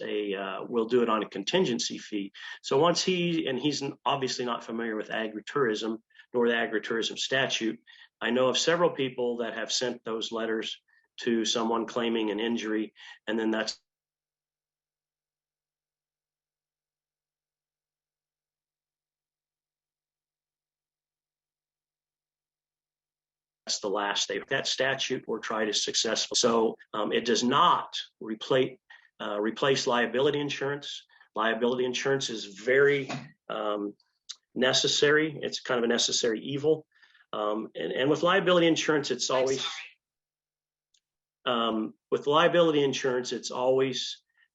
will do it on a contingency fee. So once he's obviously not familiar with agritourism nor the agritourism statute, I know of several people that have sent those letters to someone claiming an injury, and then that's the last day. That statute or tried is successful. So it does not replace liability insurance. Liability insurance is very necessary. It's kind of a necessary evil. And with liability insurance, it's always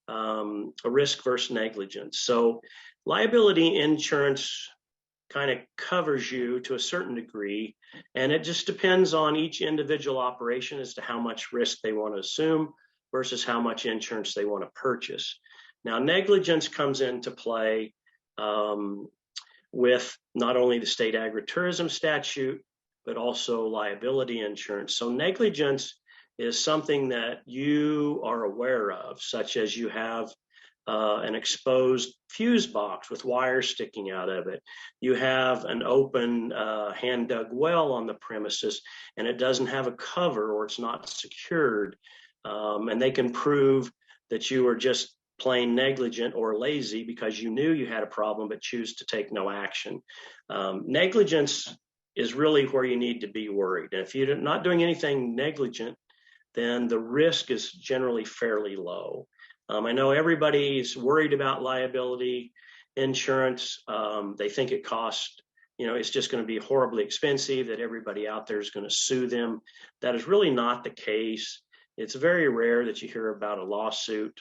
a risk versus negligence. So liability insurance kind of covers you to a certain degree, and it just depends on each individual operation as to how much risk they want to assume versus how much insurance they want to purchase. Now, negligence comes into play with not only the state agritourism statute, but also liability insurance. So negligence is something that you are aware of, such as you have an exposed fuse box with wires sticking out of it. You have an open hand-dug well on the premises, and it doesn't have a cover or it's not secured. And they can prove that you were just plain negligent or lazy because you knew you had a problem but choose to take no action. Negligence is really where you need to be worried. And if you're not doing anything negligent, then the risk is generally fairly low. I know everybody's worried about liability insurance. They think it costs, it's just going to be horribly expensive, that everybody out there is going to sue them. That is really not the case. It's very rare that you hear about a lawsuit.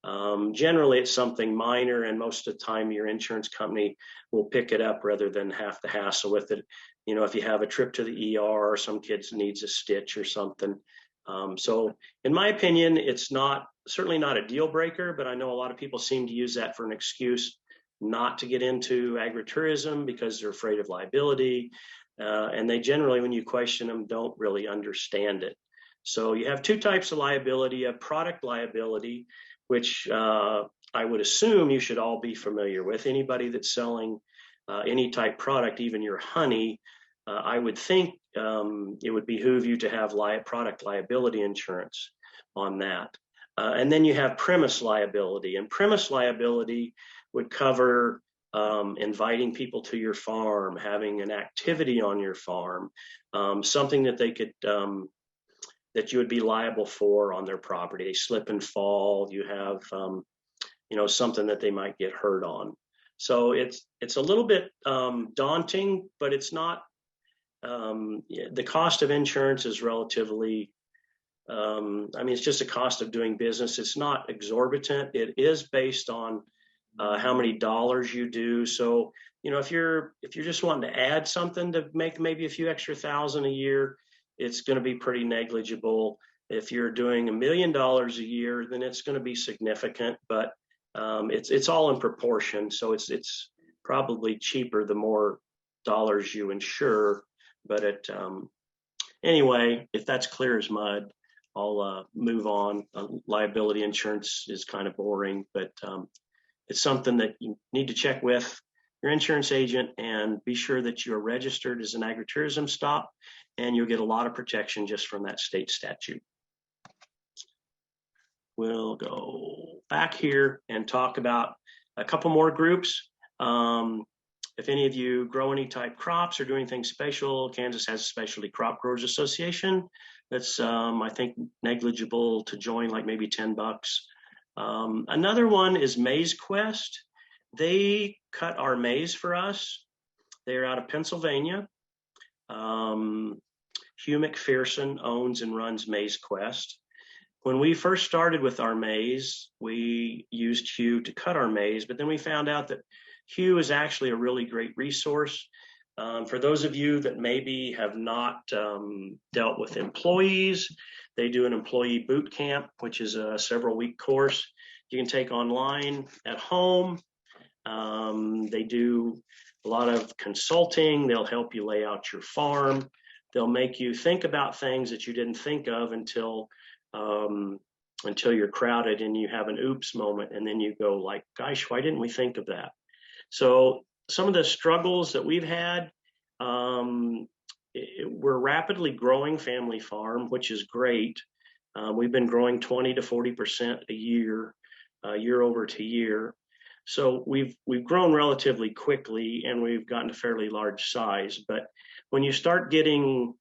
Generally, it's something minor, and most of the time your insurance company will pick it up rather than have to hassle with it. If you have a trip to the ER or some kid needs a stitch or something. So in my opinion, it's certainly not a deal breaker, but I know a lot of people seem to use that for an excuse not to get into agritourism because they're afraid of liability. And they generally, when you question them, don't really understand it. So you have two types of liability: a product liability, which I would assume you should all be familiar with. Anybody that's selling any type product, even your honey, I would think it would behoove you to have product liability insurance on that. And then you have premise liability, and premise liability would cover inviting people to your farm, having an activity on your farm, something that they could that you would be liable for on their property. They slip and fall. You have something that they might get hurt on. So it's a little bit daunting, but it's not. The cost of insurance is relatively I mean, it's just a cost of doing business. It's not exorbitant. It is based on how many dollars you do. So, you know, if you're just wanting to add something to make maybe a few extra thousand a year, it's going to be pretty negligible. If you're doing $1 million a year, then it's going to be significant, but it's all in proportion. So it's probably cheaper the more dollars you insure. But anyway, if that's clear as mud, I'll move on. Liability insurance is kind of boring, but it's something that you need to check with your insurance agent and be sure that you're registered as an agritourism stop, and you'll get a lot of protection just from that state statute. We'll go back here and talk about a couple more groups. If any of you grow any type crops or do anything special, Kansas has a Specialty Crop Growers Association. That's, I think, negligible to join, like maybe $10. Another one is Maize Quest. They cut our maize for us. They're out of Pennsylvania. Hugh McPherson owns and runs Maize Quest. When we first started with our maize, we used Hugh to cut our maize, but then we found out that Hugh is actually a really great resource. For those of you that maybe have not dealt with employees, they do an employee boot camp, which is a several-week course you can take online at home. They do a lot of consulting. They'll help you lay out your farm. They'll make you think about things that you didn't think of until you're crowded and you have an oops moment, and then you go like, gosh, why didn't we think of that? So some of the struggles that we've had, we're rapidly growing family farm, which is great. We've been growing 20 to 40% a year, year over to year. So we've grown relatively quickly, and we've gotten a fairly large size. But when you start getting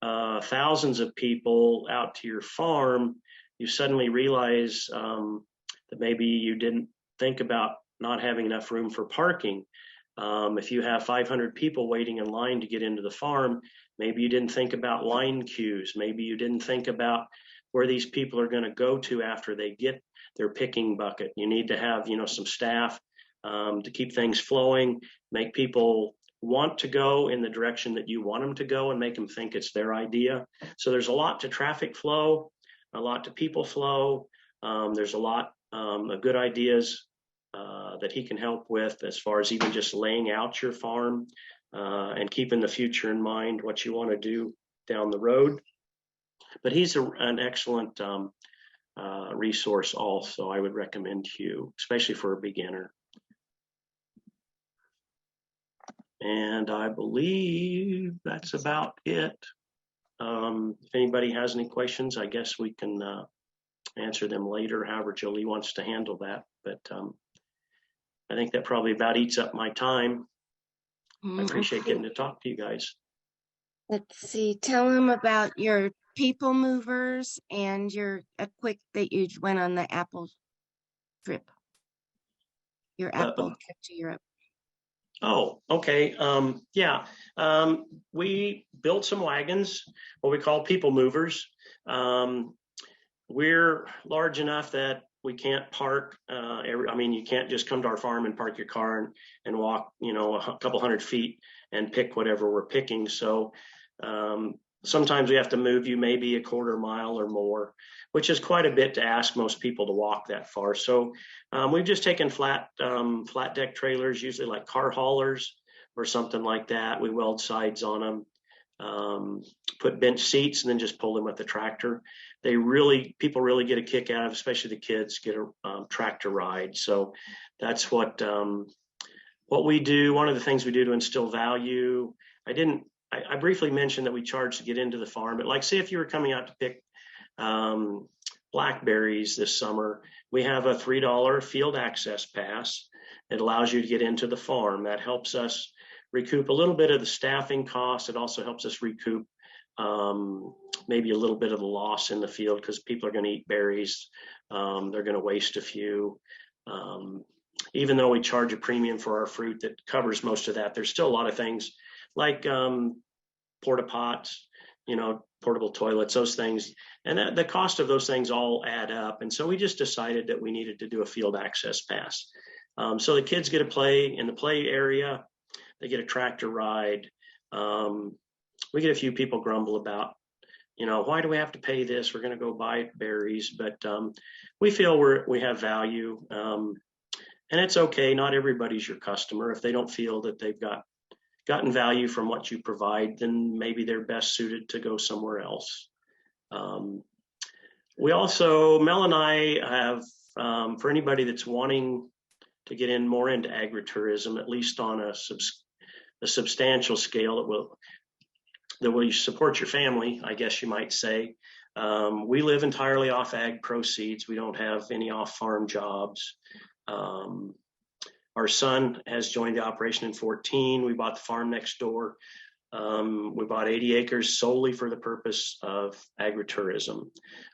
thousands of people out to your farm, you suddenly realize that maybe you didn't think about not having enough room for parking. If you have 500 people waiting in line to get into the farm, maybe you didn't think about line queues. Maybe you didn't think about where these people are going to go to after they get their picking bucket. You need to have, some staff to keep things flowing, make people want to go in the direction that you want them to go, and make them think it's their idea. So there's a lot to traffic flow, a lot to people flow. There's a lot of good ideas that he can help with, as far as even just laying out your farm and keeping the future in mind, what you want to do down the road. But he's an excellent resource also. I would recommend Hugh, especially for a beginner. And I believe that's about it. If anybody has any questions, I guess we can answer them later, however Jolie wants to handle that. But I think that probably about eats up my time. I appreciate getting to talk to you guys. Let's see, tell them about your people movers and a quick that you went on the Apple trip. Your Apple trip to Europe. Oh, okay. Yeah. We built some wagons, what we call people movers. We're large enough that we can't park you can't just come to our farm and park your car and walk, a couple hundred feet and pick whatever we're picking. So sometimes we have to move you maybe a quarter mile or more, which is quite a bit to ask most people to walk that far. So we've just taken flat deck trailers, usually like car haulers or something like that. We weld sides on them, put bench seats, and then just pull them with the tractor. People really get a kick out of, especially the kids, get a tractor ride. So that's what we do. One of the things we do to instill value, I briefly mentioned that we charge to get into the farm, but like, say if you were coming out to pick blackberries this summer, we have a $3 field access pass. It allows you to get into the farm. That helps us recoup a little bit of the staffing costs. It also helps us recoup maybe a little bit of the loss in the field, because people are going to eat berries. They're going to waste a few. Even though we charge a premium for our fruit that covers most of that, there's still a lot of things like porta pots, portable toilets, those things. And the cost of those things all add up. And so we just decided that we needed to do a field access pass. So the kids get to play in the play area. They get a tractor ride. We get a few people grumble about, why do we have to pay this? We're going to go buy berries. But we feel we have value. And it's okay. Not everybody's your customer. If they don't feel that they've gotten value from what you provide, then maybe they're best suited to go somewhere else. We also, Mel and I have, for anybody that's wanting to get in more into agritourism, at least on a substantial scale that will support your family, I guess you might say. We live entirely off ag proceeds. We don't have any off-farm jobs. Our son has joined the operation in 2014. We bought the farm next door. We bought 80 acres solely for the purpose of agritourism.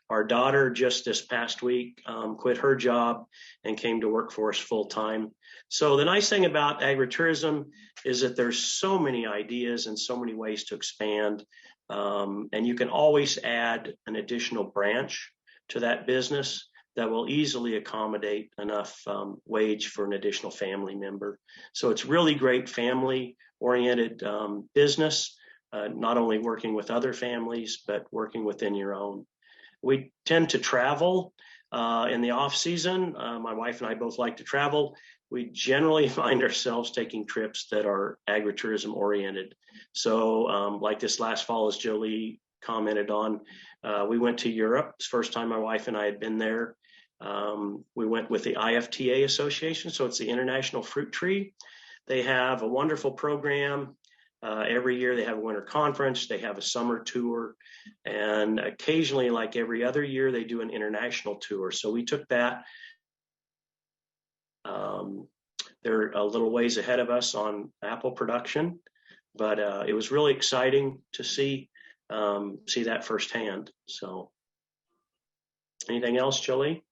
Our daughter just this past week quit her job and came to work for us full time. So the nice thing about agritourism is that there's so many ideas and so many ways to expand. And you can always add an additional branch to that business that will easily accommodate enough wage for an additional family member. So it's really great family-oriented business, not only working with other families, but working within your own. We tend to travel in the off season. My wife and I both like to travel. We generally find ourselves taking trips that are agritourism oriented. So like this last fall, as Jolie commented on, we went to Europe. It's the first time my wife and I had been there. We went with the IFTA Association, so it's the International Fruit Tree. They have a wonderful program. Every year they have a winter conference, they have a summer tour, and occasionally, like every other year, they do an international tour. So we took that. They're a little ways ahead of us on apple production, but it was really exciting to see that firsthand. So anything else, Jolie?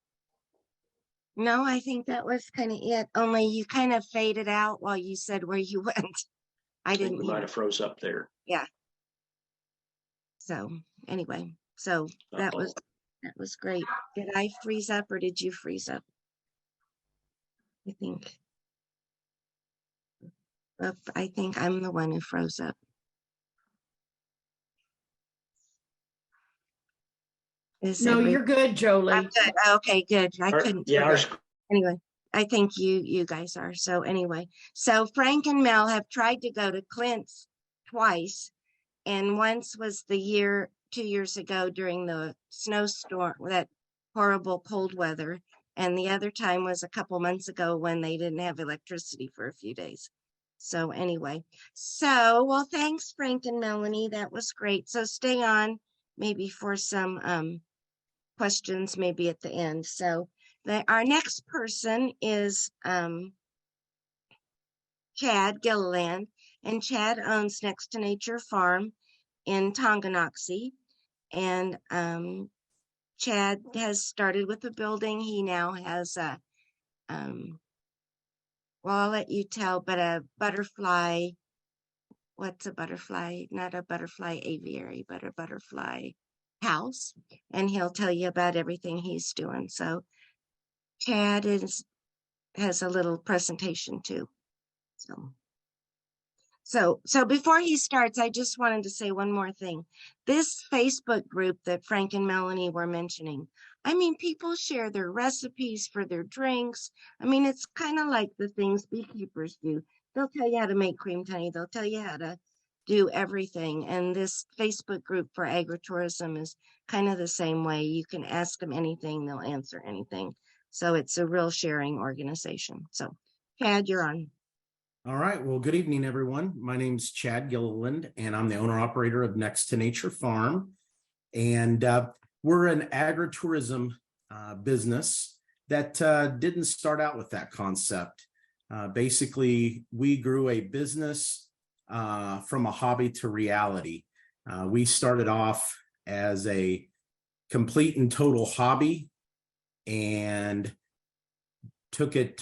No, I think that was kind of it. Only you kind of faded out while you said where you went. I didn't We hear. might have froze up there. Yeah. So anyway, so that was great. Did I freeze up or did you freeze up? I think I'm the one who froze up. No, you're good, Jolie. I'm good. Okay, good. I couldn't. Anyway, I think you guys are. So anyway, so Frank and Mel have tried to go to Clint's twice, and once was 2 years ago during the snowstorm, that horrible cold weather, and the other time was a couple months ago when they didn't have electricity for a few days. So anyway, well, thanks, Frank and Melanie. That was great. So stay on maybe for some questions maybe at the end. So our next person is Chad Gillaland, and Chad owns Next to Nature Farm in Tonganoxie, and Chad has started with the building. He now has a well, I'll let you tell, but a butterfly. What's a butterfly? Not a butterfly aviary, but a butterfly house, and he'll tell you about everything he's doing. So Chad has a little presentation too. So before he starts, I just wanted to say one more thing. This Facebook group that Frank and Melanie were mentioning, I mean, people share their recipes for their drinks. I mean, it's kind of like the things beekeepers do. They'll tell you how to make cream honey. They'll tell you how to do everything. And this Facebook group for agritourism is kind of the same way. You can ask them anything, they'll answer anything. So it's a real sharing organization. So Chad, you're on. All right. Well, good evening, everyone. My name's Chad Gillaland, and I'm the owner-operator of Next to Nature Farm. And we're an agritourism business that didn't start out with that concept. Basically, we grew a business from a hobby to reality. We started off as a complete and total hobby and took it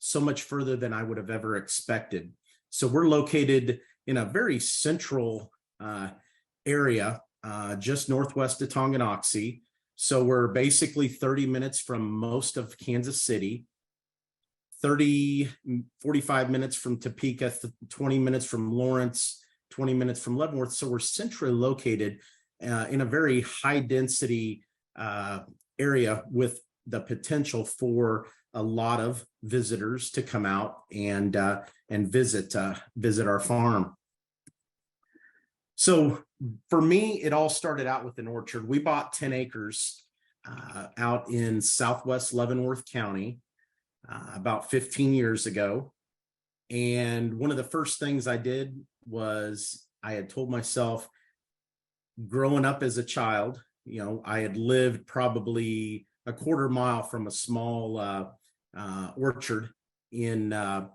so much further than I would have ever expected. So we're located in a very central area, just northwest of Tonganoxie. So we're basically 30 minutes from most of Kansas City, 45 minutes from Topeka, 20 minutes from Lawrence, 20 minutes from Leavenworth. So we're centrally located in a very high density area with the potential for a lot of visitors to come out and visit our farm. So for me, it all started out with an orchard. We bought 10 acres out in southwest Leavenworth County about 15 years ago. And one of the first things I did was I had told myself, growing up as a child, I had lived probably a quarter mile from a small orchard in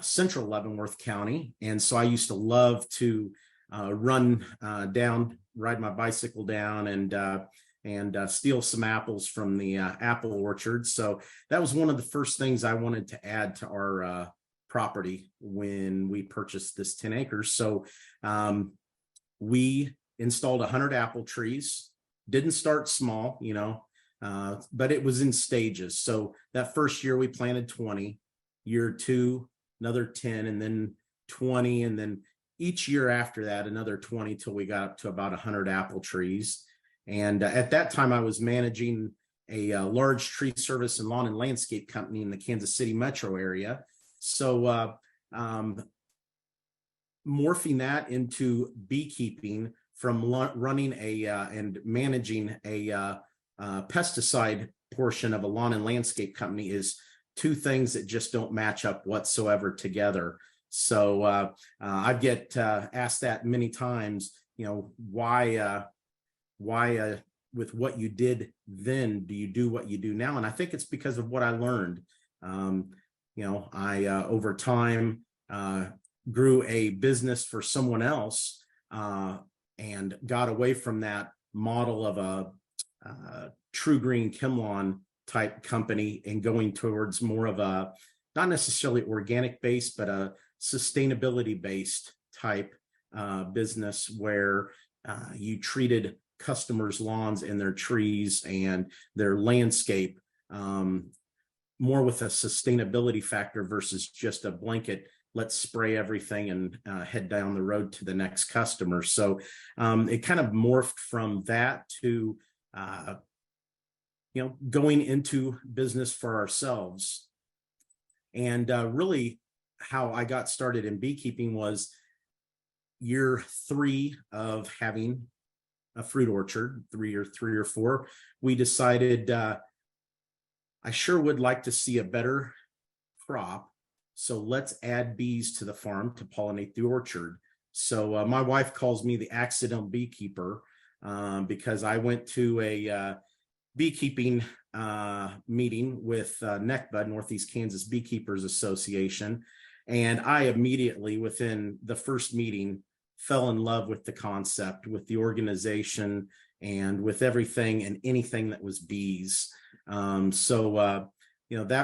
central Leavenworth County. And so I used to love to ride my bicycle down and steal some apples from the apple orchard. So that was one of the first things I wanted to add to our property when we purchased this 10 acres. So we installed 100 apple trees. Didn't start small, but it was in stages. So that first year we planted 20, year 2, another 10, and then 20. And then each year after that, another 20 till we got up to about 100 apple trees. And at that time I was managing a large tree service and lawn and landscape company in the Kansas City metro area. So morphing that into beekeeping from running and managing a pesticide portion of a lawn and landscape company is two things that just don't match up whatsoever together. So I get asked that many times, why with what you did then, do you do what you do now? And I think it's because of what I learned. I over time grew a business for someone else and got away from that model of a true green Kimlawn type company and going towards more of a, not necessarily organic based, but a sustainability based type business where you treated customers' lawns and their trees and their landscape more with a sustainability factor versus just a blanket, let's spray everything and head down the road to the next customer. So it kind of morphed from that to going into business for ourselves. And really how I got started in beekeeping was year 3 of having a fruit orchard, 3 or 4. We decided I sure would like to see a better crop. So let's add bees to the farm to pollinate the orchard. So my wife calls me the accidental beekeeper because I went to a beekeeping meeting with NECBA, Northeast Kansas Beekeepers Association. And I immediately, within the first meeting, fell in love with the concept, with the organization, and with everything and anything that was bees. That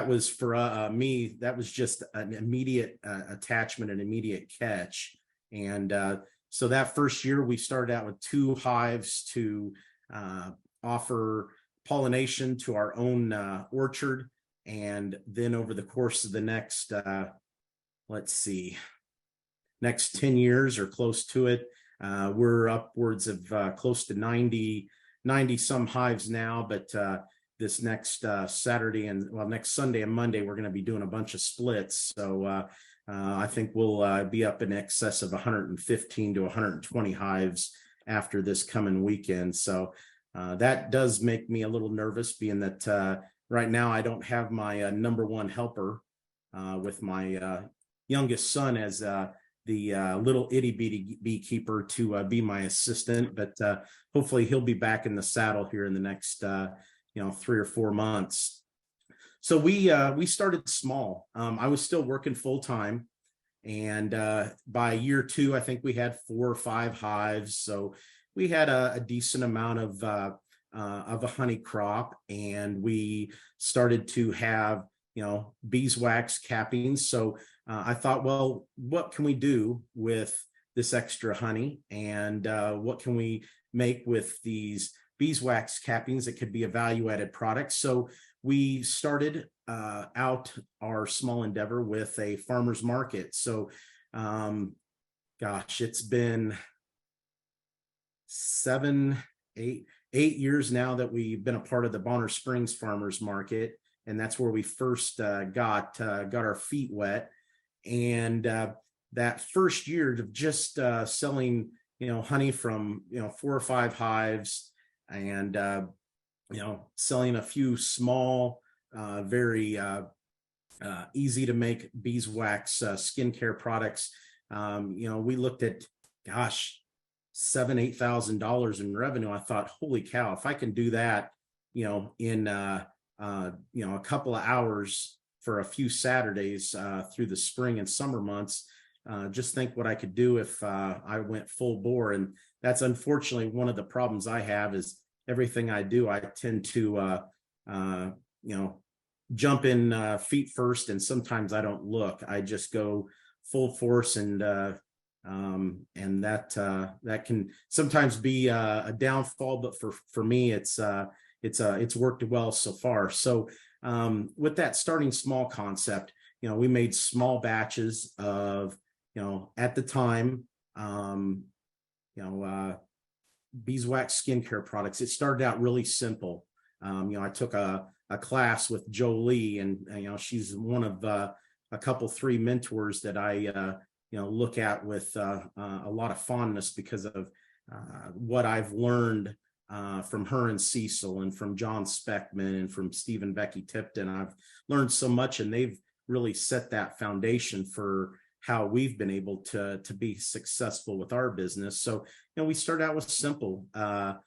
was for me, that was just an immediate attachment, an immediate catch. And so that first year we started out with 2 hives to offer pollination to our own orchard. And then over the course of the next, next 10 years or close to it, we're upwards of close to 90 some hives now. But this next Saturday next Sunday and Monday, we're going to be doing a bunch of splits. So I think we'll be up in excess of 115 to 120 hives after this coming weekend. So that does make me a little nervous, being that right now I don't have my number one helper with my youngest son as the little itty bitty beekeeper to be my assistant. But hopefully he'll be back in the saddle here in the next 3 or 4 months. So we started small. I was still working full time, and by year 2, I think we had 4 or 5 hives. So we had a decent amount of a honey crop, and we started to have beeswax cappings. So I thought, well, what can we do with this extra honey, and what can we make with these beeswax cappings that could be a value-added product. So we started out our small endeavor with a farmer's market. So gosh, it's been 8 years now that we've been a part of the Bonner Springs Farmers Market, and that's where we first got our feet wet. And that first year of just selling, honey from 4 or 5 hives, and selling a few small, very easy to make beeswax skincare products. We looked at, gosh, $7,000-8,000 in revenue. I thought, holy cow, if I can do that, in a couple of hours for a few Saturdays through the spring and summer months, just think what I could do if I went full bore. And that's unfortunately one of the problems I have is everything I do, I tend to, jump in feet first, and sometimes I don't look. I just go full force, and that can sometimes be a downfall. But for me, it's worked well so far. So with that starting small concept, we made small batches of, at the time, beeswax skincare products. It started out really simple. I took a class with Jolie, and she's one of a couple 3 mentors that I look at with a lot of fondness because of what I've learned from her and Cecil, and from John Speckman, and from Steve and Becky Tipton. I've learned so much, and they've really set that foundation for how we've been able to be successful with our business. So, we start out with simple, bar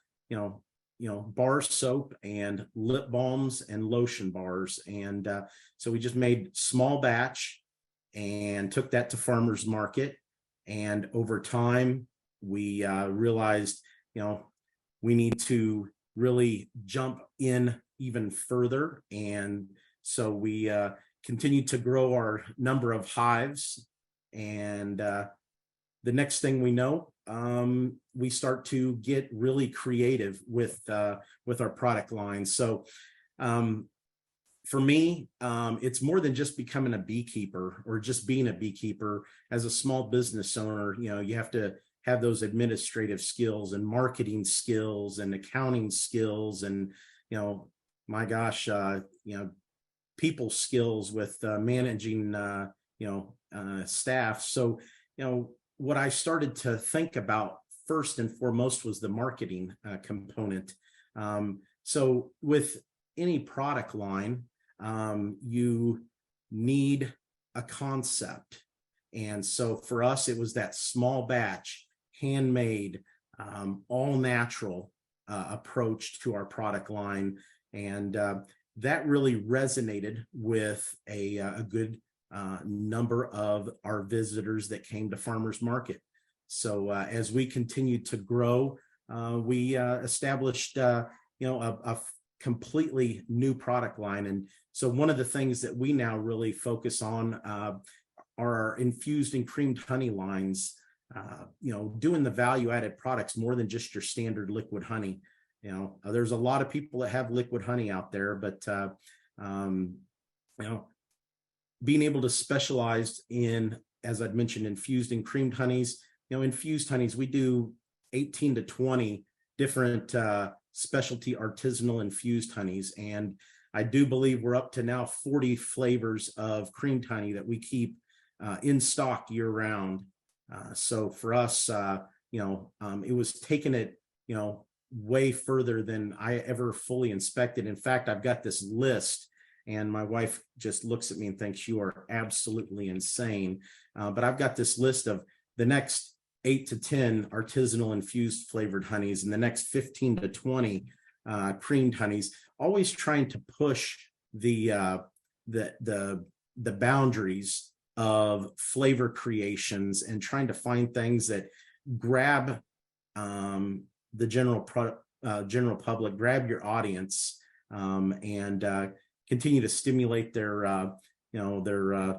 soap and lip balms and lotion bars. And so we just made small batch and took that to farmers market. And over time, we realized, we need to really jump in even further. And so we continued to grow our number of hives. And the next thing we know, we start to get really creative with our product line. So for me, it's more than just becoming a beekeeper or just being a beekeeper. As a small business owner, you have to have those administrative skills and marketing skills and accounting skills and, my gosh, people skills with managing, staff. So, what I started to think about first and foremost was the marketing component. So with any product line, you need a concept. And so for us, it was that small batch, handmade, all natural approach to our product line. And that really resonated with a good number of our visitors that came to farmers market. So as we continued to grow, we established a completely new product line. And so one of the things that we now really focus on are our infused and creamed honey lines, doing the value-added products more than just your standard liquid honey. There's a lot of people that have liquid honey out there, but being able to specialize in, as I'd mentioned, infused and creamed honeys. Infused honeys, we do 18 to 20 different specialty artisanal infused honeys. And I do believe we're up to now 40 flavors of creamed honey that we keep in stock year round. So for us, it was taking it, way further than I ever fully inspected. In fact, I've got this list, and my wife just looks at me and thinks you are absolutely insane. But I've got this list of the next 8 to 10 artisanal infused flavored honeys and the next 15 to 20 creamed honeys, always trying to push the boundaries of flavor creations and trying to find things that grab the general public, grab your audience, and continue to stimulate their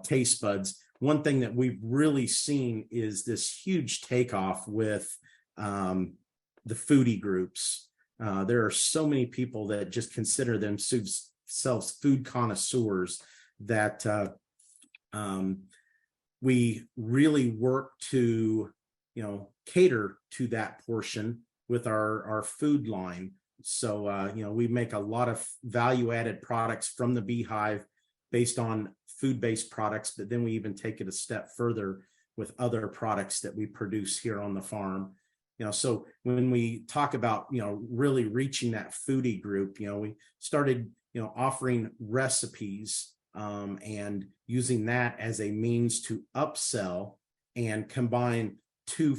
taste buds one thing that we've really seen is this huge takeoff with the foodie groups. There are so many people that just consider themselves food connoisseurs that we really work to, cater to that portion with our food line. So, we make a lot of value-added products from the beehive based on food-based products, but then we even take it a step further with other products that we produce here on the farm. So when we talk about, really reaching that foodie group, we started, offering recipes and using that as a means to upsell and combine two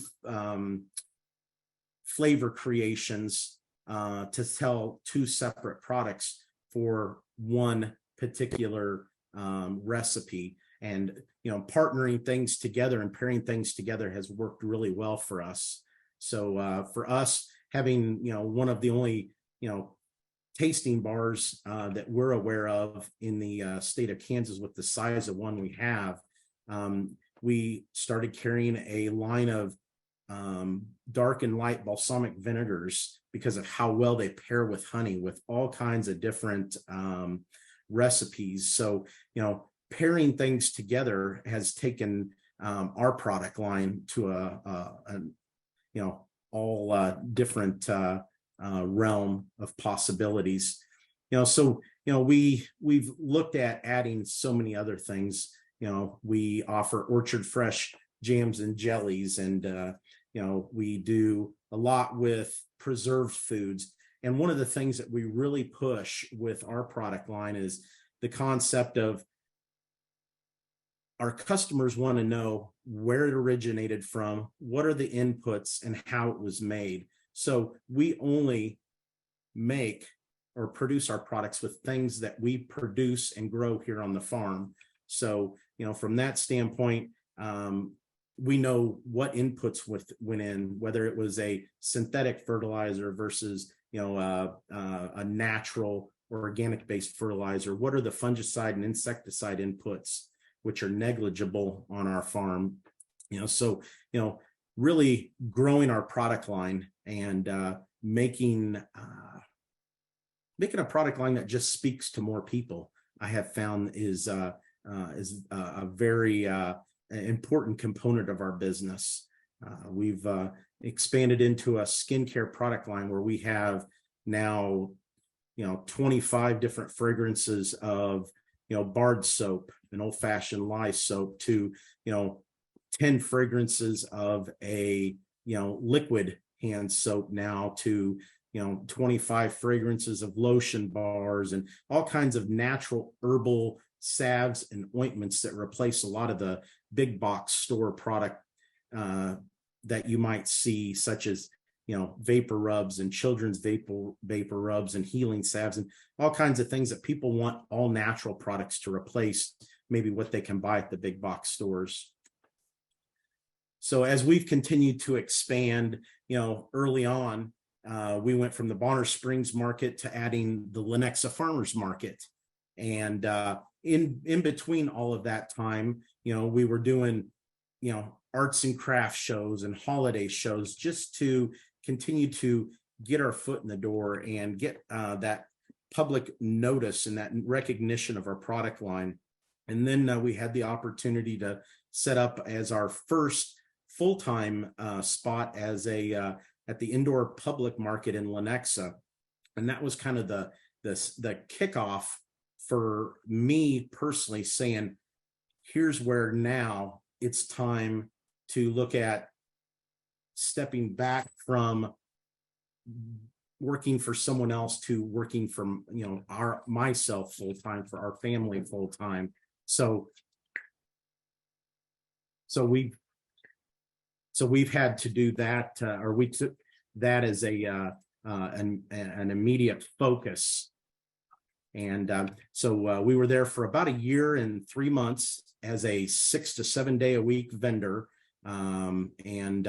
flavor creations to sell two separate products for one particular recipe. And partnering things together and pairing things together has worked really well for us. So for us, having one of the only tasting bars that we're aware of in the state of Kansas with the size of one we have, we started carrying a line of dark and light balsamic vinegars because of how well they pair with honey with all kinds of different recipes. So pairing things together has taken our product line to all different realm of possibilities. We've looked at adding so many other things. We offer orchard fresh jams and jellies, and we do a lot with preserved foods. And one of the things that we really push with our product line is the concept of our customers want to know where it originated from, what are the inputs, and how it was made. So we only make or produce our products with things that we produce and grow here on the farm. So, from that standpoint, we know what inputs went in, whether it was a synthetic fertilizer versus, a natural or organic based fertilizer. What are the fungicide and insecticide inputs, which are negligible on our farm? Really growing our product line and making a product line that just speaks to more people, I have found is a very important component of our business. We've expanded into a skincare product line where we have now 25 different fragrances of Bard soap and old-fashioned lye soap to 10 fragrances of a liquid hand soap now to 25 fragrances of lotion bars and all kinds of natural herbal salves and ointments that replace a lot of the big box store product that you might see, such as vapor rubs and children's vapor rubs and healing salves and all kinds of things that people want all natural products to replace maybe what they can buy at the big box stores. So as we've continued to expand, early on, we went from the Bonner Springs market to adding the Lenexa Farmers Market. And in between all of that time, we were doing, arts and crafts shows and holiday shows just to continue to get our foot in the door and get that public notice and that recognition of our product line. And then we had the opportunity to set up as our first full-time spot as at the indoor public market in Lenexa. And that was kind of the kickoff for me personally, saying, here's where now it's time to look at stepping back from working for someone else to working from myself full-time, for our family full-time. So we've had to do that, or we took that as an immediate focus. And so we were there for about a year and 3 months as a 6 to 7 day a week vendor. And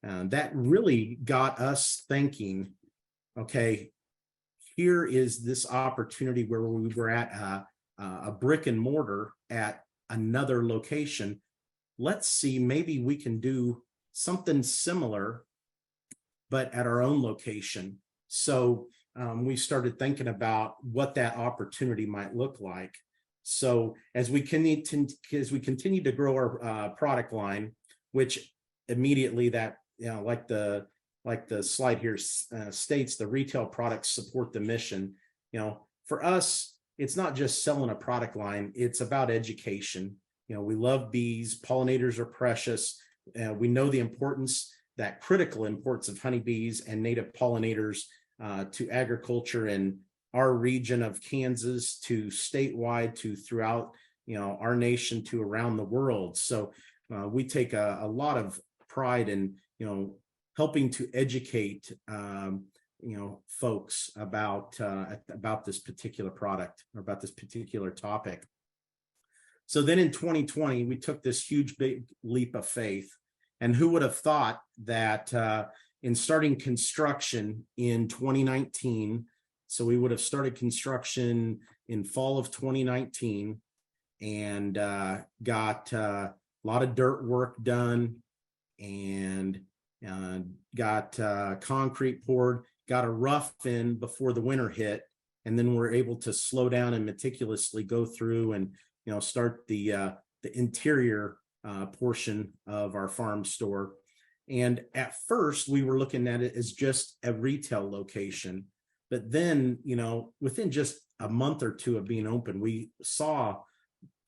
that really got us thinking, okay, here is this opportunity where we were at a brick and mortar at another location. Let's see, maybe we can do something similar, but at our own location. So we started thinking about what that opportunity might look like. So as we continue to grow our product line, which immediately that, like the slide here states, the retail products support the mission. For us, it's not just selling a product line, it's about education. We love bees, pollinators are precious. We know the importance, that critical importance of honeybees and native pollinators to agriculture in our region of Kansas, to statewide, to throughout our nation, to around the world. So we take a lot of pride in helping to educate folks about this particular product, or about this particular topic. So then in 2020, we took this huge big leap of faith. And who would have thought that in starting construction in 2019, so we would have started construction in fall of 2019 and got a lot of dirt work done, and got concrete poured, got a rough in before the winter hit, and then we're able to slow down and meticulously go through and start the interior portion of our farm store. And at first we were looking at it as just a retail location, but then within just a month or two of being open, we saw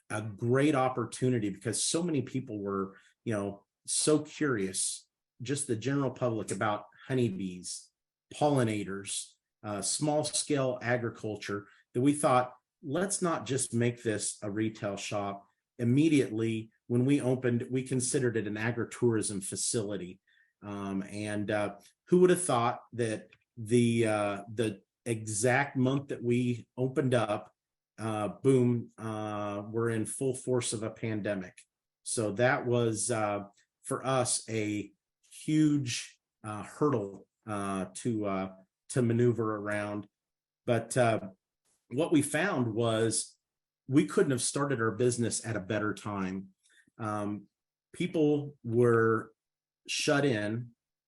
a great opportunity, because so many people were so curious, just the general public, about honeybees, pollinators, small scale agriculture, that we thought, let's not just make this a retail shop. Immediately when we opened, we considered it an agritourism facility. And who would have thought that the exact month that we opened up, boom, we're in full force of a pandemic. So that was for us a huge hurdle to maneuver around. But what we found was we couldn't have started our business at a better time. People were shut in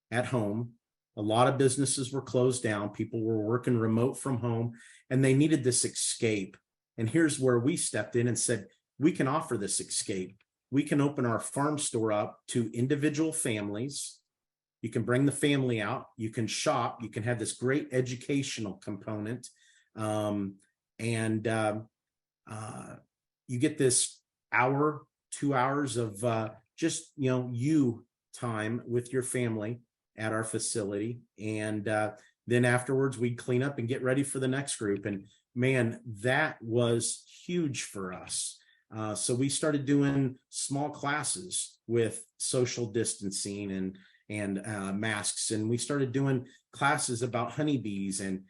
at home. A lot of businesses were closed down. People were working remote from home, and they needed this escape. And here's where we stepped in and said, we can offer this escape. We can open our farm store up to individual families. You can bring the family out. You can shop. You can have this great educational component. You get this hour, 2 hours of just you time with your family at our facility, and then afterwards we'd clean up and get ready for the next group. And man, that was huge for us. So we started doing small classes with social distancing and masks, and we started doing classes about honeybees and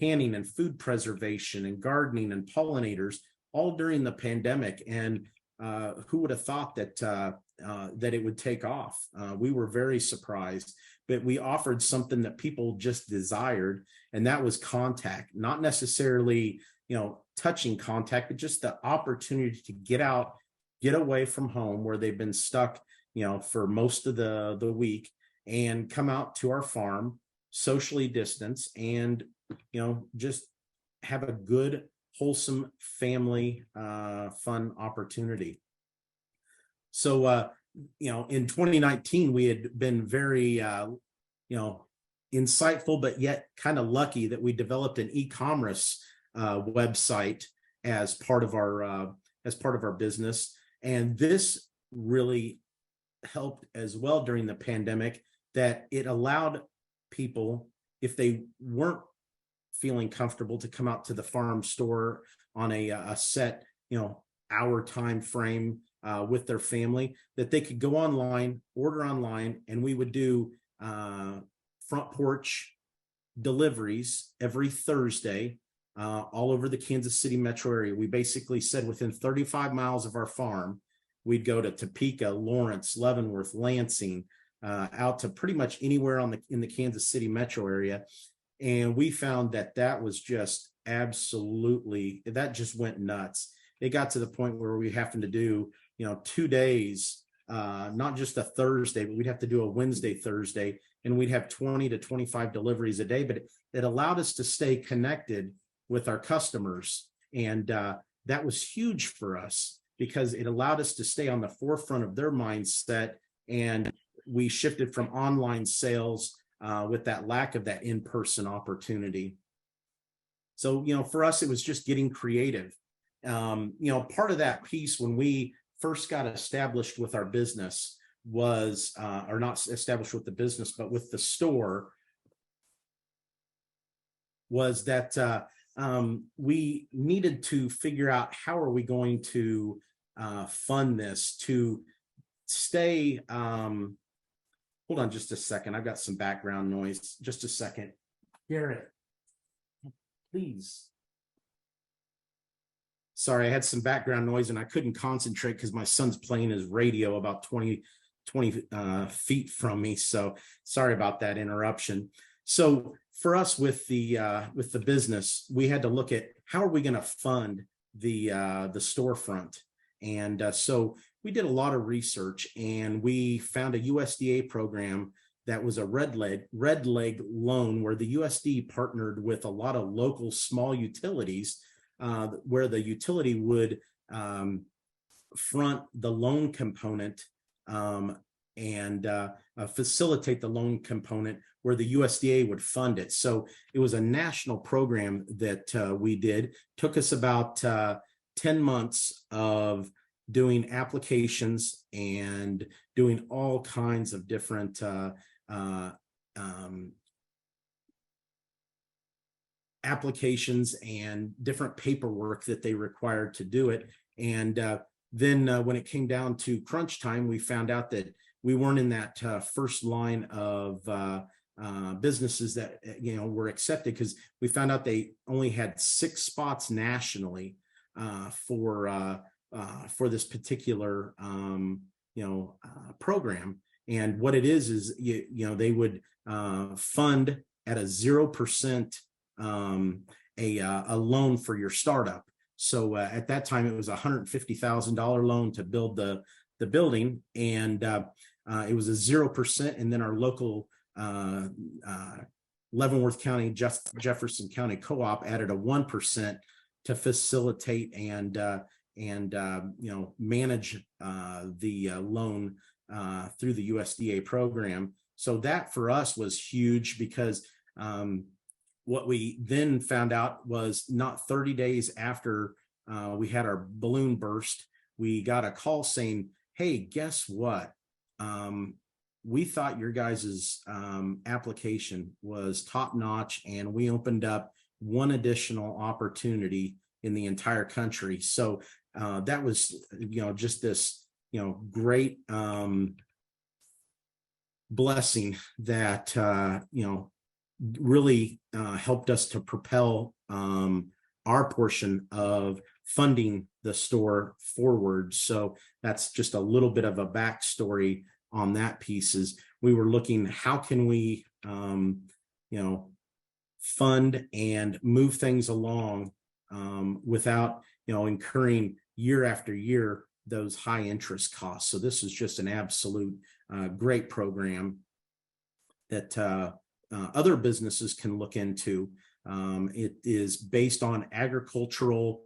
canning and food preservation and gardening and pollinators, all during the pandemic. And who would have thought that it would take off? We were very surprised, but we offered something that people just desired, and that was contact, not necessarily touching contact, but just the opportunity to get out, get away from home where they've been stuck for most of the week, and come out to our farm, socially distance, and just have a good, wholesome family fun opportunity. So in 2019 we had been very insightful, but yet kind of lucky that we developed an e-commerce website as part of our business. And this really helped as well during the pandemic, that it allowed people, if they weren't feeling comfortable, to come out to the farm store on a set hour time frame with their family, that they could go online, order online, and we would do front porch deliveries every Thursday all over the Kansas City metro area. We basically said within 35 miles of our farm, we'd go to Topeka, Lawrence, Leavenworth, Lansing, out to pretty much anywhere in the Kansas City metro area. And we found that was just absolutely, that just went nuts. it got to the point where we having to do, 2 days, not just a Thursday, but we'd have to do a Wednesday, Thursday, and we'd have 20 to 25 deliveries a day. But it allowed us to stay connected with our customers. And that was huge for us because it allowed us to stay on the forefront of their mindset. And we shifted from online sales with that lack of that in-person opportunity. So, for us, it was just getting creative. Part of that piece when we first got established with our business was, or not established with the business, but with the store, was that we needed to figure out how are we going to fund this to stay. Hold on just a second. I've got some background noise. Just a second. Garrett, please. Sorry, I had some background noise and I couldn't concentrate because my son's playing his radio about 20 feet from me. So sorry about that interruption. So for us with the business, we had to look at how are we going to fund the storefront. And so we did a lot of research and we found a USDA program that was a red leg loan where the USD partnered with a lot of local small utilities where the utility would front the loan component and facilitate the loan component where the USDA would fund it. So it was a national program that we did. Took us about 10 months of doing applications and doing all kinds of different applications and different paperwork that they required to do it. And then when it came down to crunch time, we found out that we weren't in that first line of businesses that were accepted, because we found out they only had 6 spots nationally for this particular program. And what it is they would fund at a 0% a loan for your startup. So at that time it was $150,000 loan to build the building, and it was a 0%. And then our local Leavenworth County, Jefferson County Co-op added a 1% to facilitate and manage the loan through the USDA program. So that for us was huge, because what we then found out was not 30 days after we had our balloon burst, we got a call saying, hey, guess what? We thought your guys' application was top notch, and we opened up one additional opportunity in the entire country. So that was, just this, great blessing that, really helped us to propel our portion of funding the store forward. So that's just a little bit of a backstory on that piece. Is we were looking, how can we, fund and move things along without, incurring year after year those high interest costs. So this is just an absolute great program that other businesses can look into. It is based on agricultural,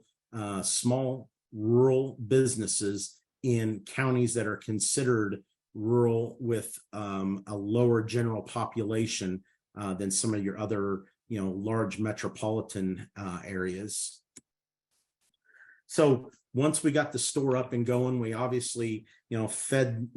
small rural businesses in counties that are considered rural with a lower general population than some of your other, large metropolitan areas. So once we got the store up and going, we obviously, fed,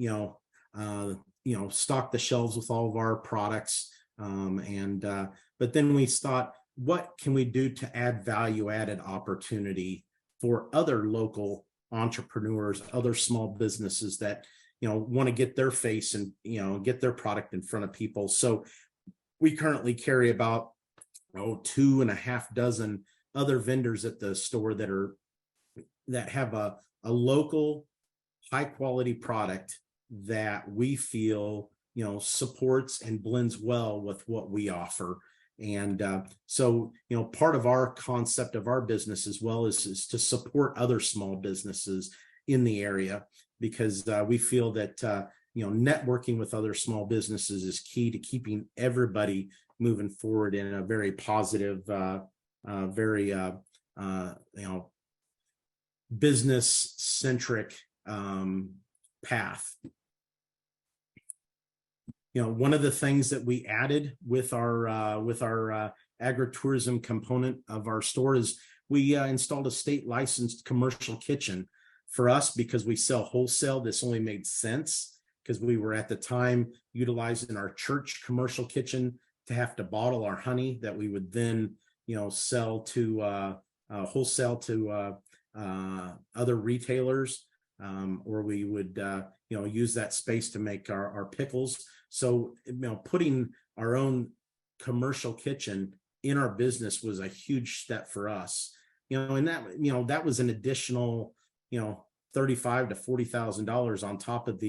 stocked the shelves with all of our products. But then we thought, what can we do to add value-added opportunity for other local entrepreneurs, other small businesses that, want to get their face and, get their product in front of people. So we currently carry about 2.5 dozen other vendors at the store that have a local high quality product that we feel, supports and blends well with what we offer. And so, part of our concept of our business as well is to support other small businesses in the area, because we feel that, networking with other small businesses is key to keeping everybody moving forward in a very positive, very, business centric path. One of the things that we added with our agri-tourism component of our store is we installed a state licensed commercial kitchen. For us, because we sell wholesale, this only made sense because we were at the time utilizing our church commercial kitchen to have to bottle our honey that we would then, sell to wholesale to other retailers, or we would, use that space to make our pickles. So, putting our own commercial kitchen in our business was a huge step for us, and that was an additional, $35,000 to $40,000 on top of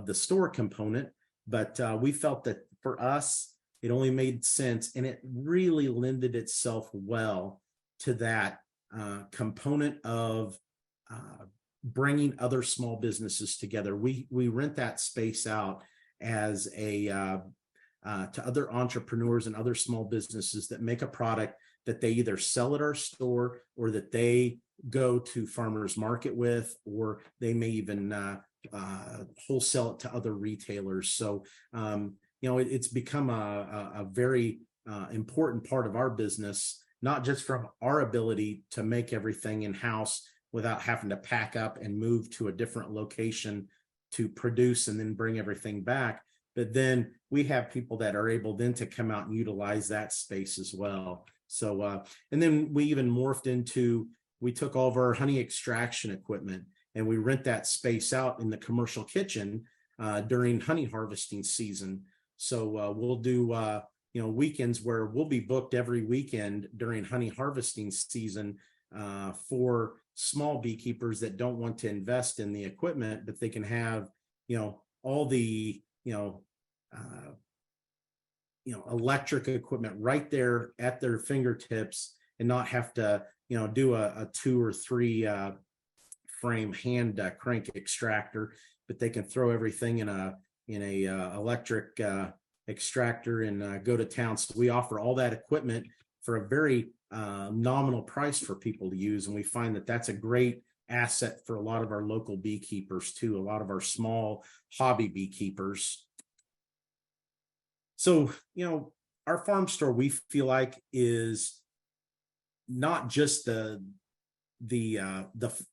the store component. But we felt that for us, it only made sense, and it really lended itself well to that component of bringing other small businesses together. We rent that space out as a to other entrepreneurs and other small businesses that make a product that they either sell at our store, or that they go to farmers market with, or they may even wholesale it to other retailers. So it's become a very important part of our business, not just from our ability to make everything in-house without having to pack up and move to a different location to produce and then bring everything back, but then we have people that are able then to come out and utilize that space as well. So and then we even morphed into, we took all of our honey extraction equipment and we rent that space out in the commercial kitchen during honey harvesting season. So we'll do weekends where we'll be booked every weekend during honey harvesting season for small beekeepers that don't want to invest in the equipment, but they can have all the electric equipment right there at their fingertips, and not have to do a 2 or 3 frame hand crank extractor, but they can throw everything in a electric extractor and go to town. So we offer all that equipment for a very nominal price for people to use, and we find that that's a great asset for a lot of our local beekeepers too, a lot of our small hobby beekeepers. So our farm store, we feel like, is not just the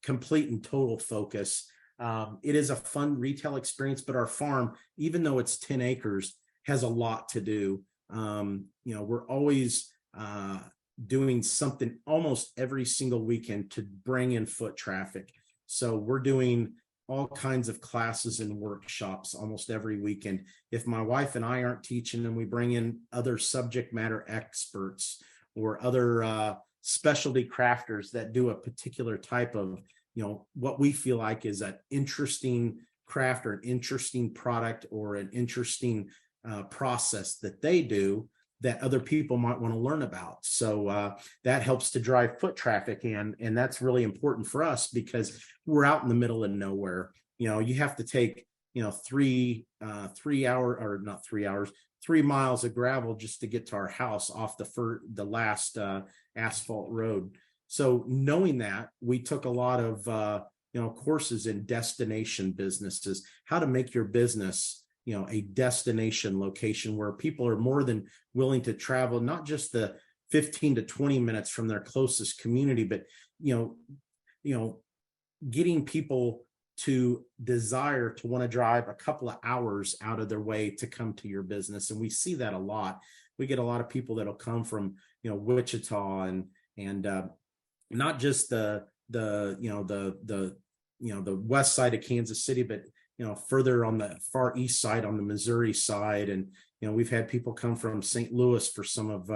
complete and total focus. It is a fun retail experience, but our farm, even though it's 10 acres, has a lot to do. We're always doing something almost every single weekend to bring in foot traffic. So we're doing all kinds of classes and workshops almost every weekend. If my wife and I aren't teaching, and we bring in other subject matter experts or other specialty crafters that do a particular type of, what we feel like is an interesting craft or an interesting product or an interesting process that they do that other people might want to learn about. So that helps to drive foot traffic, and that's really important for us because we're out in the middle of nowhere. You have to take 3 miles of gravel just to get to our house off the last asphalt road. So knowing that, we took a lot of courses in destination businesses, how to make your business a destination location where people are more than willing to travel, not just the 15 to 20 minutes from their closest community, but getting people to desire to want to drive a couple of hours out of their way to come to your business. And we see that a lot. We get a lot of people that'll come from Wichita and not just the west side of Kansas City, but further on the far east side, on the Missouri side. And, we've had people come from St. Louis for some of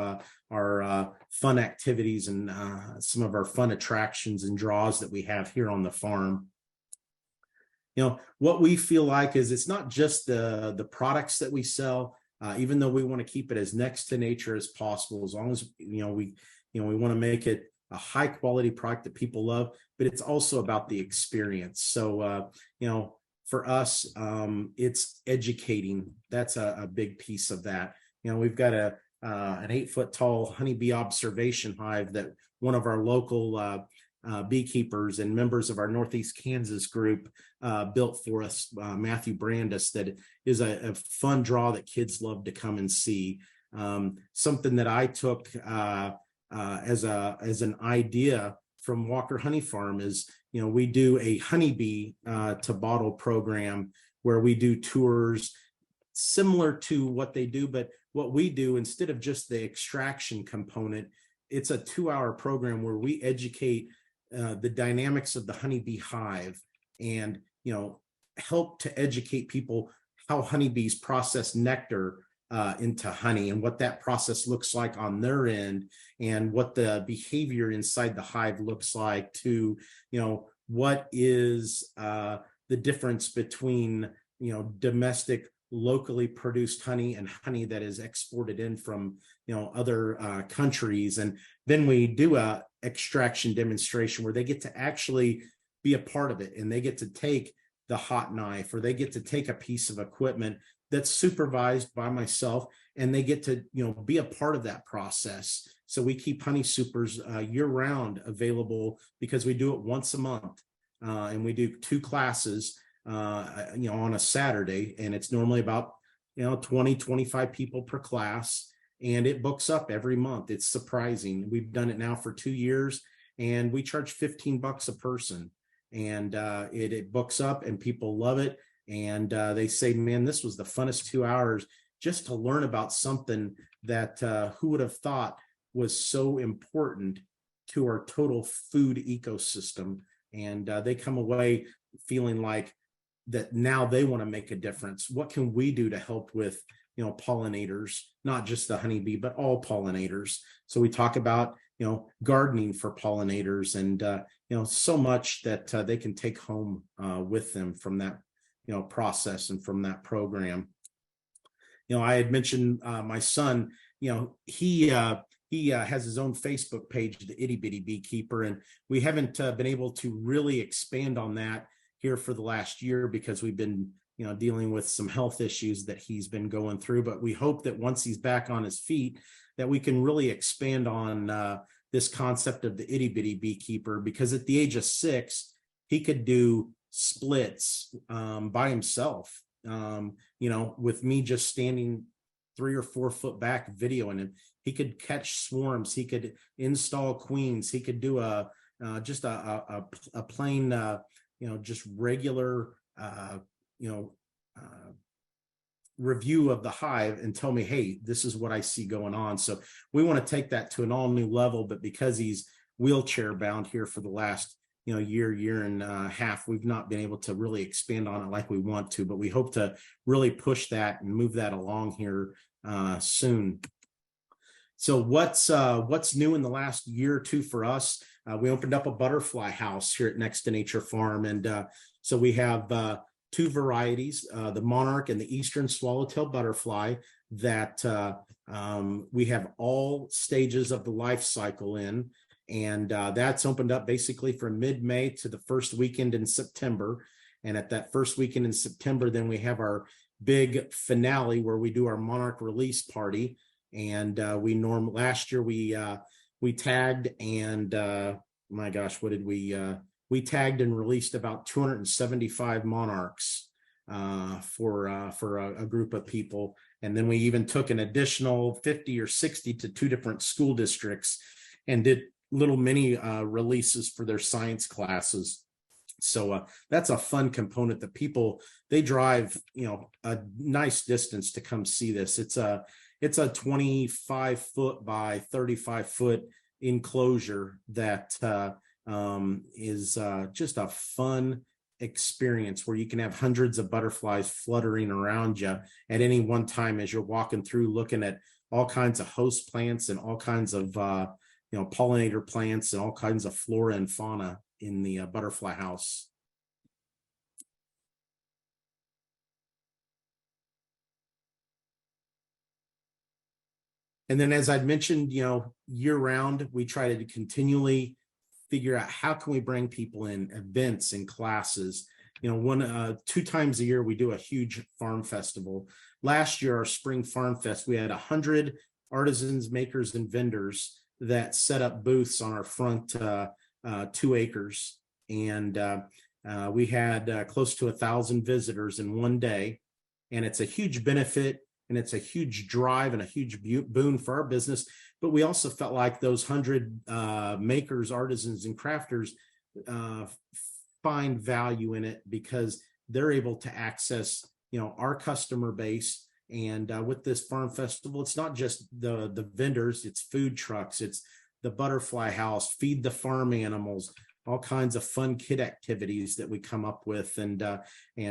our fun activities and some of our fun attractions and draws that we have here on the farm. What we feel like is it's not just the products that we sell. even though we want to keep it as next to nature as possible, as long as we want to make it a high quality product that people love, but it's also about the experience. So for us, it's educating. That's a big piece of that. We've got an 8-foot tall honeybee observation hive that one of our local beekeepers and members of our Northeast Kansas group built for us, Matthew Brandis, that is a fun draw that kids love to come and see. Something that I took as an idea from Walker Honey Farm is, we do a honeybee to bottle program where we do tours similar to what they do, but what we do, instead of just the extraction component, it's a 2-hour program where we educate the dynamics of the honeybee hive and, help to educate people how honeybees process nectar into honey and what that process looks like on their end, and what the behavior inside the hive looks like to, what is the difference between, domestic locally produced honey and honey that is exported in from other countries. And then we do a extraction demonstration where they get to actually be a part of it, and they get to take the hot knife, or they get to take a piece of equipment that's supervised by myself, and they get to be a part of that process. So we keep honey supers year round available, because we do it once a month, and we do 2 classes on a Saturday, and it's normally about 20-25 people per class, and it books up every month. It's surprising. We've done it now for 2 years, and we charge $15 a person, and it books up, and people love it. And they say, man, this was the funnest 2 hours just to learn about something that who would have thought was so important to our total food ecosystem. And they come away feeling like that now they want to make a difference. What can we do to help with, pollinators, not just the honeybee, but all pollinators? So we talk about, gardening for pollinators, and, so much that they can take home with them from that, process and from that program. I had mentioned my son, he has his own Facebook page, the Itty Bitty Beekeeper, and we haven't been able to really expand on that here for the last year because we've been, dealing with some health issues that he's been going through. But we hope that once he's back on his feet, that we can really expand on this concept of the Itty Bitty Beekeeper, because at the age of 6, he could do splits by himself, with me just standing 3 or 4 foot back videoing him. He could catch swarms. He could install queens. He could do just a plain, just regular, review of the hive and tell me, hey, this is what I see going on. So we want to take that to an all new level, but because he's wheelchair bound here for the last, year and a half, we've not been able to really expand on it like we want to, but we hope to really push that and move that along here soon. So what's new in the last year or two for us? We opened up a butterfly house here at Next to Nature Farm, and so we have 2 varieties, the monarch and the eastern swallowtail butterfly, that we have all stages of the life cycle in, and that's opened up basically from mid-May to the first weekend in September. And at that first weekend in September, then we have our big finale where we do our monarch release party. And last year we tagged, and my gosh, what did we tagged and released about 275 monarchs for a group of people. And then we even took an additional 50 or 60 to 2 different school districts and did little mini releases for their science classes. So that's a fun component that people, they drive, a nice distance to come see this. It's a 25 foot by 35 foot enclosure that is just a fun experience where you can have hundreds of butterflies fluttering around you at any one time as you're walking through, looking at all kinds of host plants and all kinds of pollinator plants and all kinds of flora and fauna in the butterfly house. And then, as I'd mentioned, year round, we try to continually figure out how can we bring people in events and classes. 2 times a year, we do a huge farm festival. Last year, our spring farm fest, we had 100 artisans, makers, and vendors that set up booths on our front 2 acres. And we had close to 1,000 visitors in one day. And it's a huge benefit, and it's a huge drive and a huge boon for our business. But we also felt like those 100 makers, artisans, and crafters find value in it because they're able to access, our customer base. And with this farm festival, it's not just the vendors, it's food trucks, it's the butterfly house, feed the farm animals, all kinds of fun kid activities that we come up with and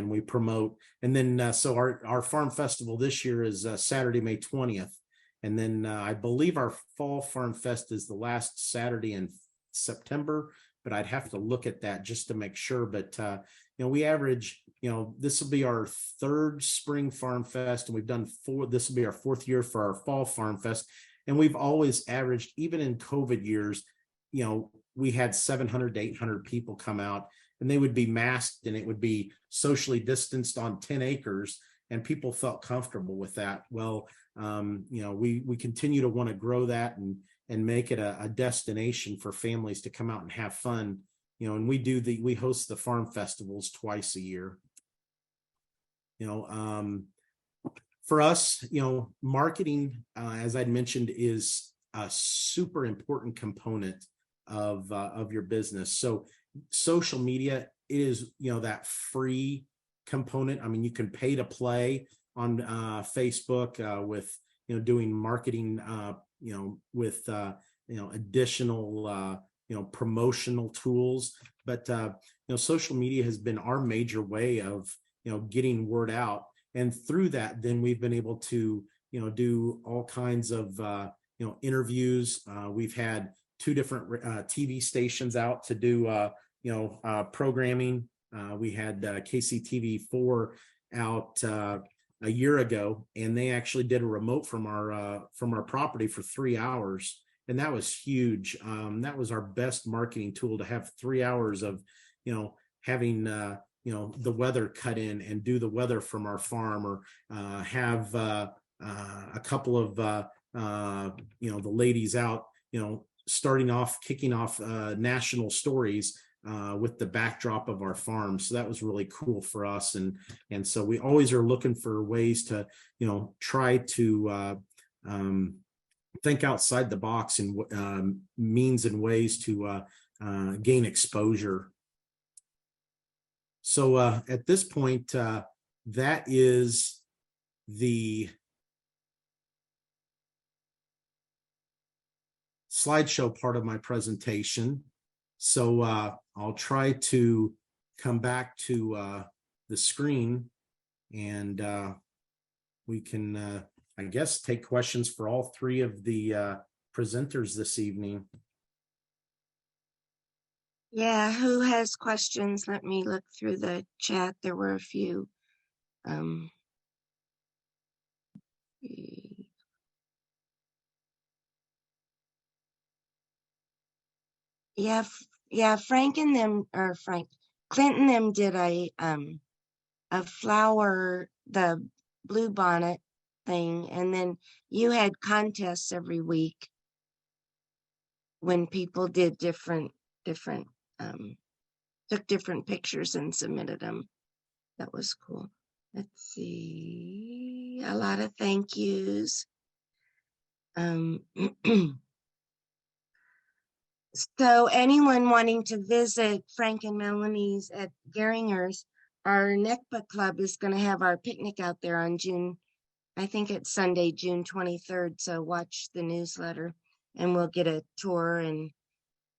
we promote. And then so our farm festival this year is Saturday, May 20th. And then I believe our fall farm fest is the last Saturday in September, but I'd have to look at that just to make sure. But we average, this will be our 3rd spring farm fest, and we've done 4. This will be our 4th year for our fall farm fest. And we've always averaged, even in COVID years, we had 700 to 800 people come out, and they would be masked, and it would be socially distanced on 10 acres, and people felt comfortable with that. Well, we continue to want to grow that and make it a destination for families to come out and have fun. And we host the farm festivals twice a year. For us, marketing, as I'd mentioned, is a super important component of your business. So social media is, that free component. I mean, you can pay to play on Facebook with, doing marketing, with, additional, promotional tools. But, social media has been our major way of, getting word out. And through that, then we've been able to, do all kinds of, interviews. We've had 2 different TV stations out to do, programming. We had KCTV4 out a year ago, and they actually did a remote from our property for 3 hours. And that was huge. That was our best marketing tool, to have 3 hours of, having, the weather cut in and do the weather from our farm, or have a couple of, the ladies out, kicking off national stories with the backdrop of our farm. So that was really cool for us. And so we always are looking for ways to, try to think outside the box and means and ways to gain exposure. So at this point, that is the slideshow part of my presentation. So I'll try to come back to the screen, and we can, I guess, take questions for all 3 of the presenters this evening. Yeah, who has questions? Let me look through the chat. There were a few. Yeah, Frank and them, or Clint and them did a flower, the blue bonnet thing, and then you had contests every week when people did different took different pictures and submitted them. That was cool. Let's see, a lot of thank yous. So anyone wanting to visit Frank and Melanie's at Gieringer's, our NECPA club is going to have our picnic out there on I think it's Sunday, June 23rd. So watch the newsletter, and we'll get a tour and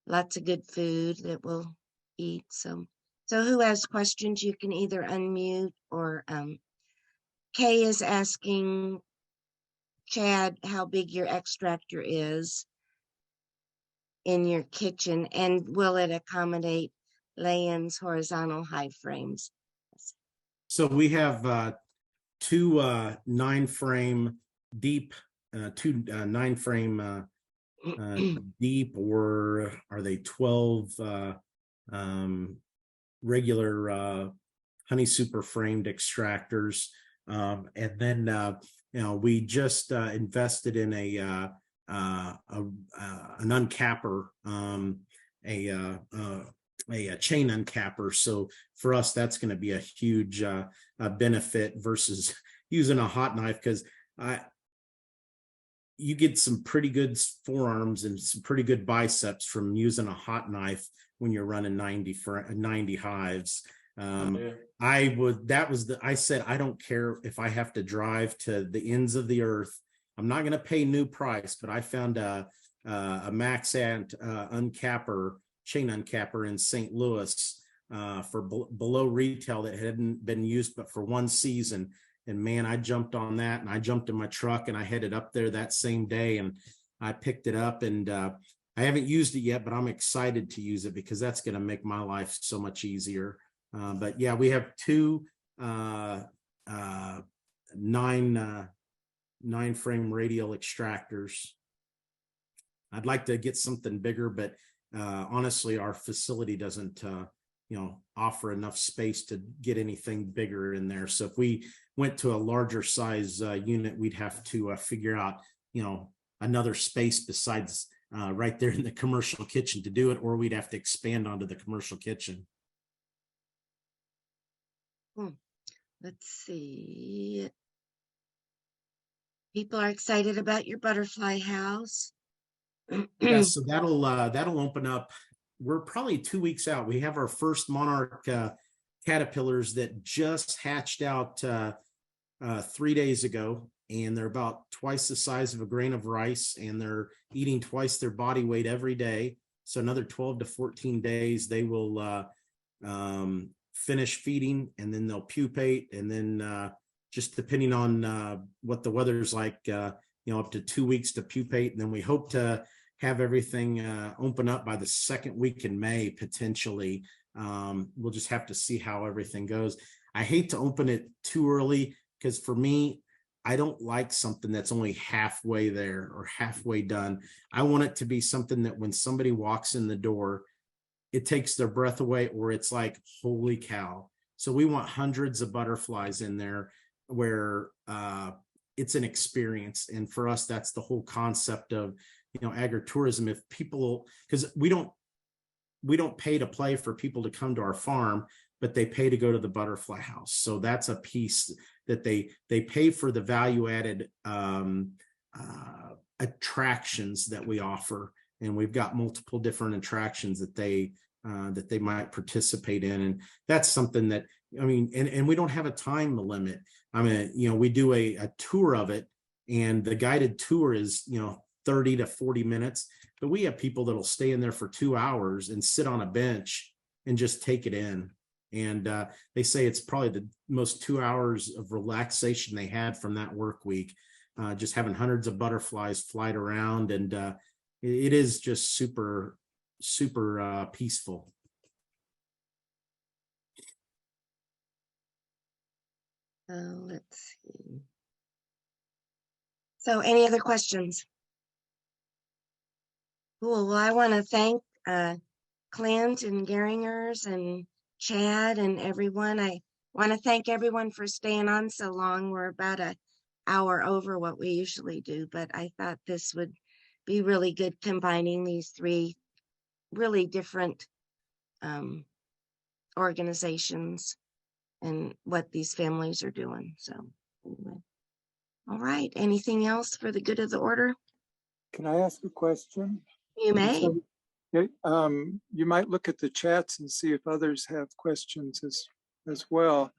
lots of good food that we'll eat. So who has questions? You can either unmute, or Kay is asking Chad how big your extractor is in your kitchen, and will it accommodate lay-ins, horizontal, high frames? So we have 2 9-frame deep two 9-frame deep, or are they 12 regular honey super framed extractors? And then we just invested in an uncapper, a chain uncapper. So for us, that's going to be a huge benefit versus using a hot knife, because you get some pretty good forearms and some pretty good biceps from using a hot knife when you're running 90 hives. I said, I don't care if I have to drive to the ends of the earth. I'm not going to pay new price, but I found a Maxant uncapper, chain uncapper in St. Louis for below retail that hadn't been used but for one season. And man, I jumped on that, and I jumped in my truck and I headed up there that same day, and I picked it up, and I haven't used it yet, but I'm excited to use it because that's going to make my life so much easier. But yeah, we have two 9-frame radial extractors. I'd like to get something bigger, but honestly, our facility doesn't offer enough space to get anything bigger in there. So if we went to a larger size unit, we'd have to figure out another space besides right there in the commercial kitchen to do it, or we'd have to expand onto the commercial kitchen. Let's see. People are excited about your butterfly house. Yeah, so that'll open up. We're probably 2 weeks out. We have our first monarch caterpillars that just hatched out 3 days ago, and they're about twice the size of a grain of rice, and they're eating twice their body weight every day. So another 12 to 14 days, they will finish feeding, and then they'll pupate, and then just depending on what the weather's like, up to 2 weeks to pupate. And then we hope to have everything open up by the second week in May, potentially. We'll just have to see how everything goes. I hate to open it too early, because for me, I don't like something that's only halfway there or halfway done. I want it to be something that when somebody walks in the door, it takes their breath away, or it's like, holy cow. So we want hundreds of butterflies in there where it's an experience. And for us, that's the whole concept of, agritourism. If people, because we don't pay to play for people to come to our farm, but they pay to go to the butterfly house. So that's a piece that they pay for, the value added attractions that we offer. And we've got multiple different attractions that they might participate in. And that's something that, and we don't have a time limit. We do a tour of it, and the guided tour is, 30 to 40 minutes, but we have people that'll stay in there for 2 hours and sit on a bench and just take it in. And they say it's probably the most 2 hours of relaxation they had from that work week, just having hundreds of butterflies flight around. And it is just super, super peaceful. Let's see. So any other questions? Cool. Well, I want to thank Clint and Gieringers and Chad and everyone. I want to thank everyone for staying on so long. We're about an hour over what we usually do, but I thought this would be really good, combining these three really different organizations and what these families are doing. So anyway. All right. Anything else for the good of the order? Can I ask a question? You may. So, you might look at the chats and see if others have questions as well.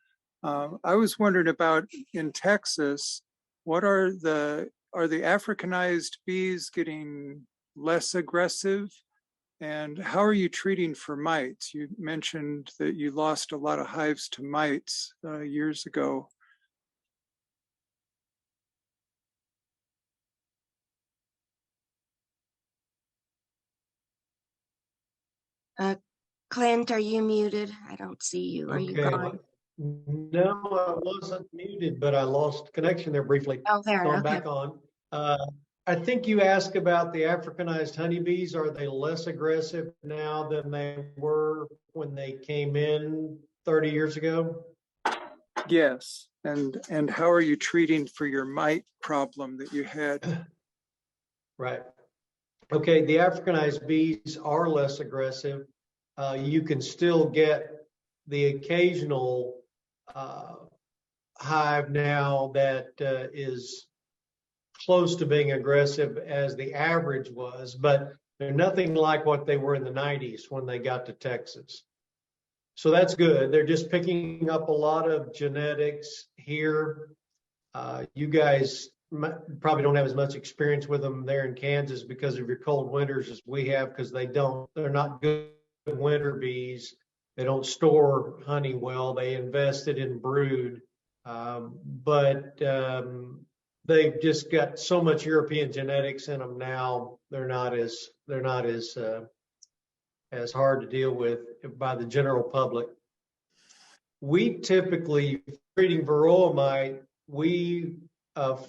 I was wondering about, in Texas, are the Africanized bees getting less aggressive? And how are you treating for mites? You mentioned that you lost a lot of hives to mites years ago. Clint, are you muted? I don't see you. Are you gone? No, I wasn't muted, but I lost connection there briefly. Oh, there. So I'm Okay. back on. I think you asked about the Africanized honeybees. Are they less aggressive now than they were when they came in 30 years ago? Yes. And how are you treating for your mite problem that you had? Right. Okay, the Africanized bees are less aggressive. You can still get the occasional hive now that is close to being aggressive as the average was, but they're nothing like what they were in the 90s when they got to Texas. So that's good. They're just picking up a lot of genetics here. You guys probably don't have as much experience with them there in Kansas because of your cold winters as we have, because they're not good winter bees. They don't store honey well. They invested in brood. But they've just got so much European genetics in them now. They're not as hard to deal with by the general public. We typically, treating varroa mite,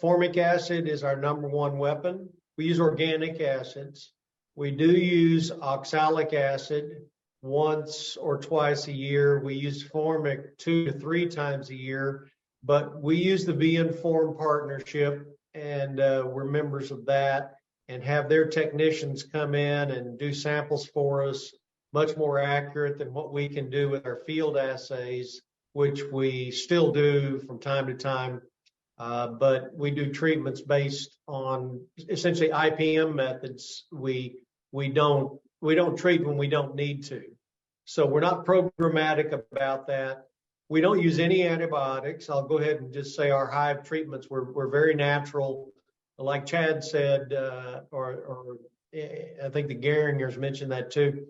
formic acid is our #1 weapon. We use organic acids. We do use oxalic acid once or twice a year. We use formic 2 to 3 times a year, but we use the Be Informed partnership, and we're members of that, and have their technicians come in and do samples for us, much more accurate than what we can do with our field assays, which we still do from time to time. But we do treatments based on essentially IPM methods. We don't treat when we don't need to. So we're not programmatic about that. We don't use any antibiotics. I'll go ahead and just say our hive treatments were very natural. Like Chad said, or I think the Gieringers mentioned that too.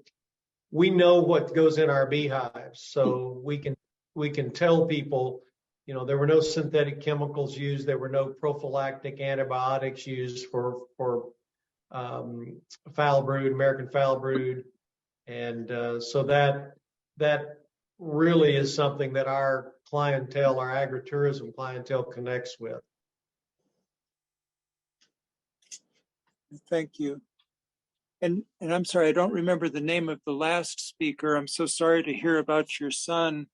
We know what goes in our beehives, so we can tell people, there were no synthetic chemicals used. There were no prophylactic antibiotics used for foul brood, American foul brood. And so that really is something that our clientele, our agritourism clientele, connects with. Thank you. And I'm sorry, I don't remember the name of the last speaker. I'm so sorry to hear about your son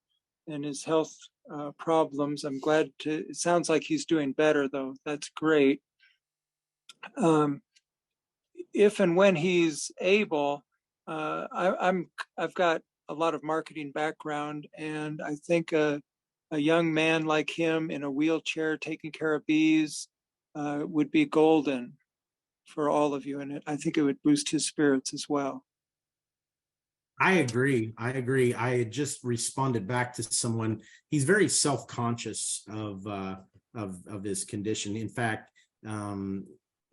and his health problems. I'm glad it sounds like he's doing better though. That's great. If and when he's able, I've got a lot of marketing background, and I think a young man like him in a wheelchair taking care of bees would be golden for all of you, and I think it would boost his spirits as well. I agree. I had just responded back to someone. He's very self-conscious of his condition. In fact,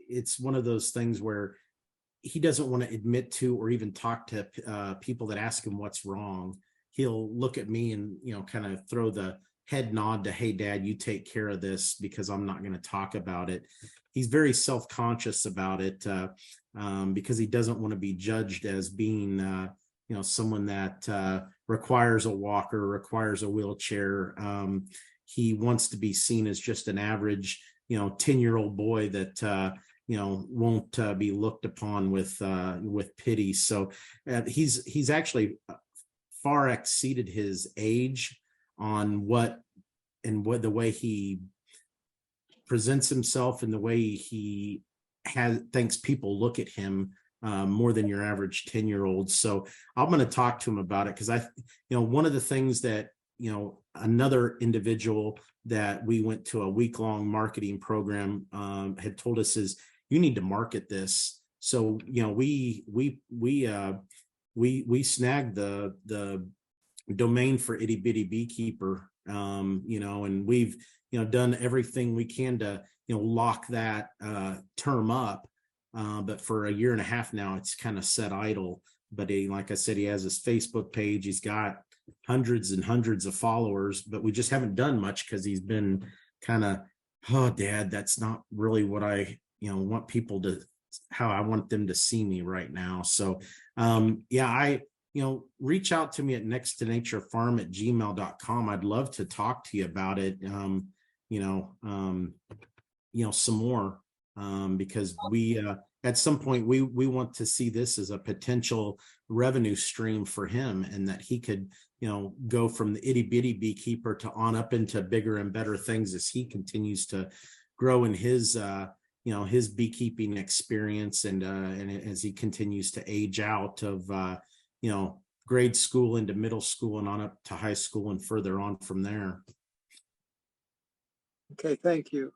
it's one of those things where he doesn't want to admit to or even talk to people that ask him what's wrong. He'll look at me and kind of throw the head nod to, "Hey, Dad, you take care of this because I'm not going to talk about it." He's very self-conscious about it because he doesn't want to be judged as being someone that requires a walker, requires a wheelchair. He wants to be seen as just an average 10-year-old boy that won't be looked upon with pity. So he's actually far exceeded his age on what the way he presents himself and the way he thinks people look at him more than your average 10-year-old. So I'm going to talk to him about it, because one of the things that another individual that we went to a week-long marketing program had told us is, you need to market this. So we snagged the domain for Itty Bitty Beekeeper, and we've done everything we can to lock that term up. But for a year and a half now, it's kind of set idle. But like I said, he has his Facebook page. He's got hundreds and hundreds of followers, but we just haven't done much because he's been kind of, "Oh, Dad, that's not really what I want people to, how I want them to see me right now." So reach out to me at nexttonaturefarm@gmail.com. I'd love to talk to you about it. Some more. because we at some point we want to see this as a potential revenue stream for him, and that he could, go from the itty bitty beekeeper to on up into bigger and better things as he continues to grow in his his beekeeping experience, and as he continues to age out of grade school into middle school and on up to high school and further on from there. Okay, thank you.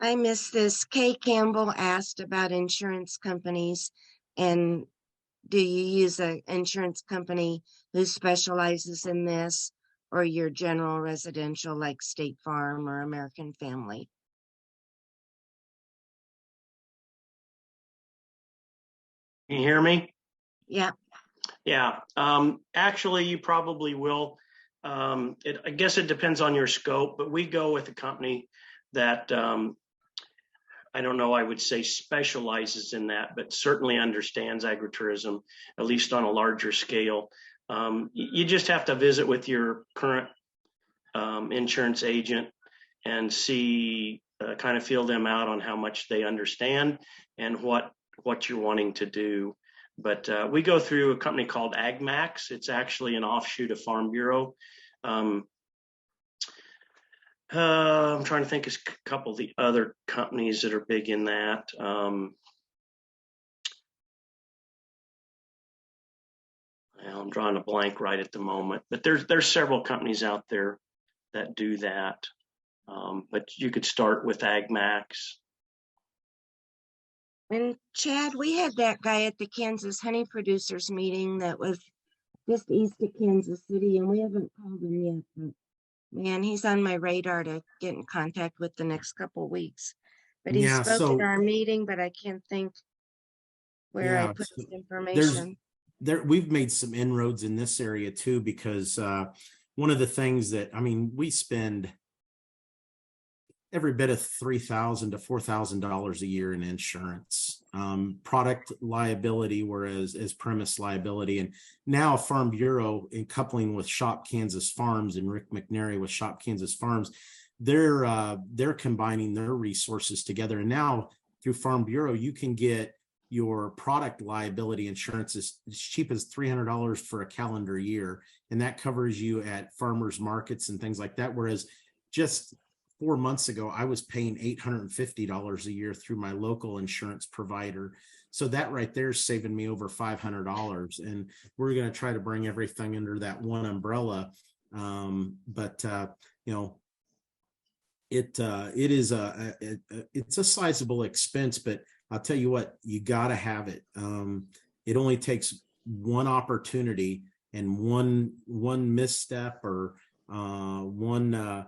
I missed this. Kay Campbell asked about insurance companies, and do you use an insurance company who specializes in this, or your general residential like State Farm or American Family? Can you hear me? Yeah. Yeah. Actually, you probably will. I guess it depends on your scope, but we go with a company that I don't know, I would say specializes in that, but certainly understands agritourism, at least on a larger scale. You just have to visit with your current insurance agent and see, kind of feel them out on how much they understand and what you're wanting to do. But we go through a company called AgMax. It's actually an offshoot of Farm Bureau. I'm trying to think of a couple of the other companies that are big in that. I'm drawing a blank right at the moment, but there's several companies out there that do that. But you could start with AgMax. And Chad, we had that guy at the Kansas honey producers meeting that was just east of Kansas City, and we haven't called him yet, but man, he's on my radar to get in contact with the next couple weeks. But he spoke at our meeting, but I can't think where I put his information. We've made some inroads in this area too, because one of the things that, we spend every bit of $3,000 to $4,000 a year in insurance, product liability, whereas as premise liability. And now Farm Bureau, in coupling with Shop Kansas Farms and Rick McNary with Shop Kansas Farms, they're combining their resources together. And now through Farm Bureau, you can get your product liability insurance as cheap as $300 for a calendar year. And that covers you at farmers markets and things like that. Whereas just 4 months ago, I was paying $850 a year through my local insurance provider. So that right there is saving me over $500. And we're going to try to bring everything under that one umbrella. It is it's a sizable expense, but I'll tell you what, you got to have it. It only takes one opportunity and one misstep or one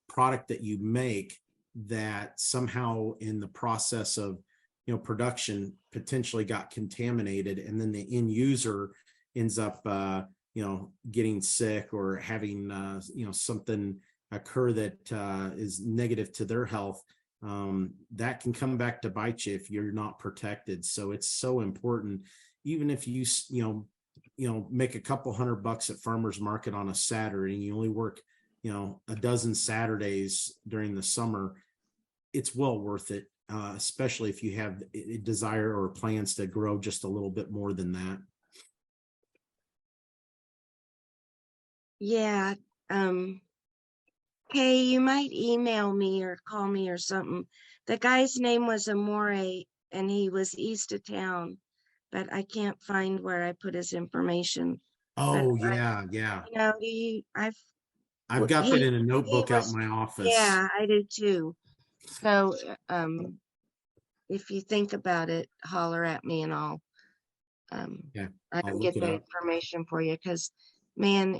product that you make that somehow in the process of production potentially got contaminated, and then the end user ends up getting sick or having something occur that is negative to their health. That can come back to bite you if you're not protected. So it's so important, even if you make a couple $100 at farmers market on a Saturday and you only work a dozen Saturdays during the summer, it's well worth it, especially if you have a desire or plans to grow just a little bit more than that. Yeah. Hey, you might email me or call me or something. The guy's name was Amore, and he was east of town, but I can't find where I put his information. Oh, but yeah. I've got that in a notebook out in my office. Yeah, I do too. So if you think about it, holler at me and I'll get the information for you, because man,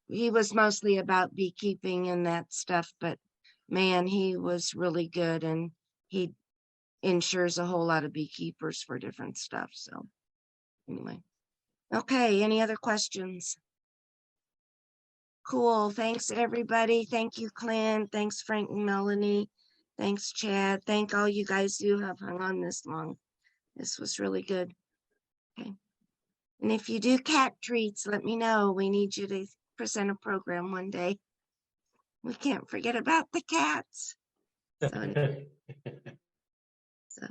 he was mostly about beekeeping and that stuff, but man, he was really good, and he insures a whole lot of beekeepers for different stuff. So anyway, okay, any other questions? Cool. Thanks, everybody. Thank you, Clint. Thanks, Frank and Melanie. Thanks, Chad. Thank all you guys who have hung on this long. This was really good. Okay. And if you do cat treats, let me know. We need you to present a program one day. We can't forget about the cats. So,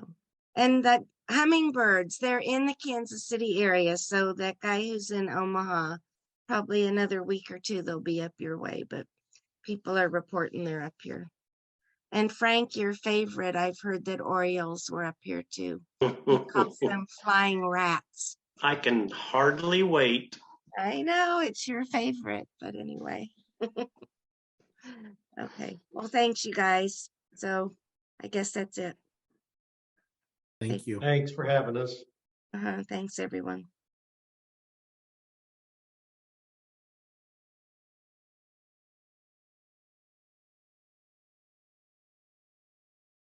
and that hummingbirds, they're in the Kansas City area. So that guy who's in Omaha, probably another week or two, they'll be up your way, but people are reporting they're up here. And Frank, your favorite, I've heard that Orioles were up here too. He calls them flying rats. I can hardly wait. I know it's your favorite, but anyway. Okay. Well, thanks you guys. So I guess that's it. Thank you. Thanks for having us. Thanks everyone.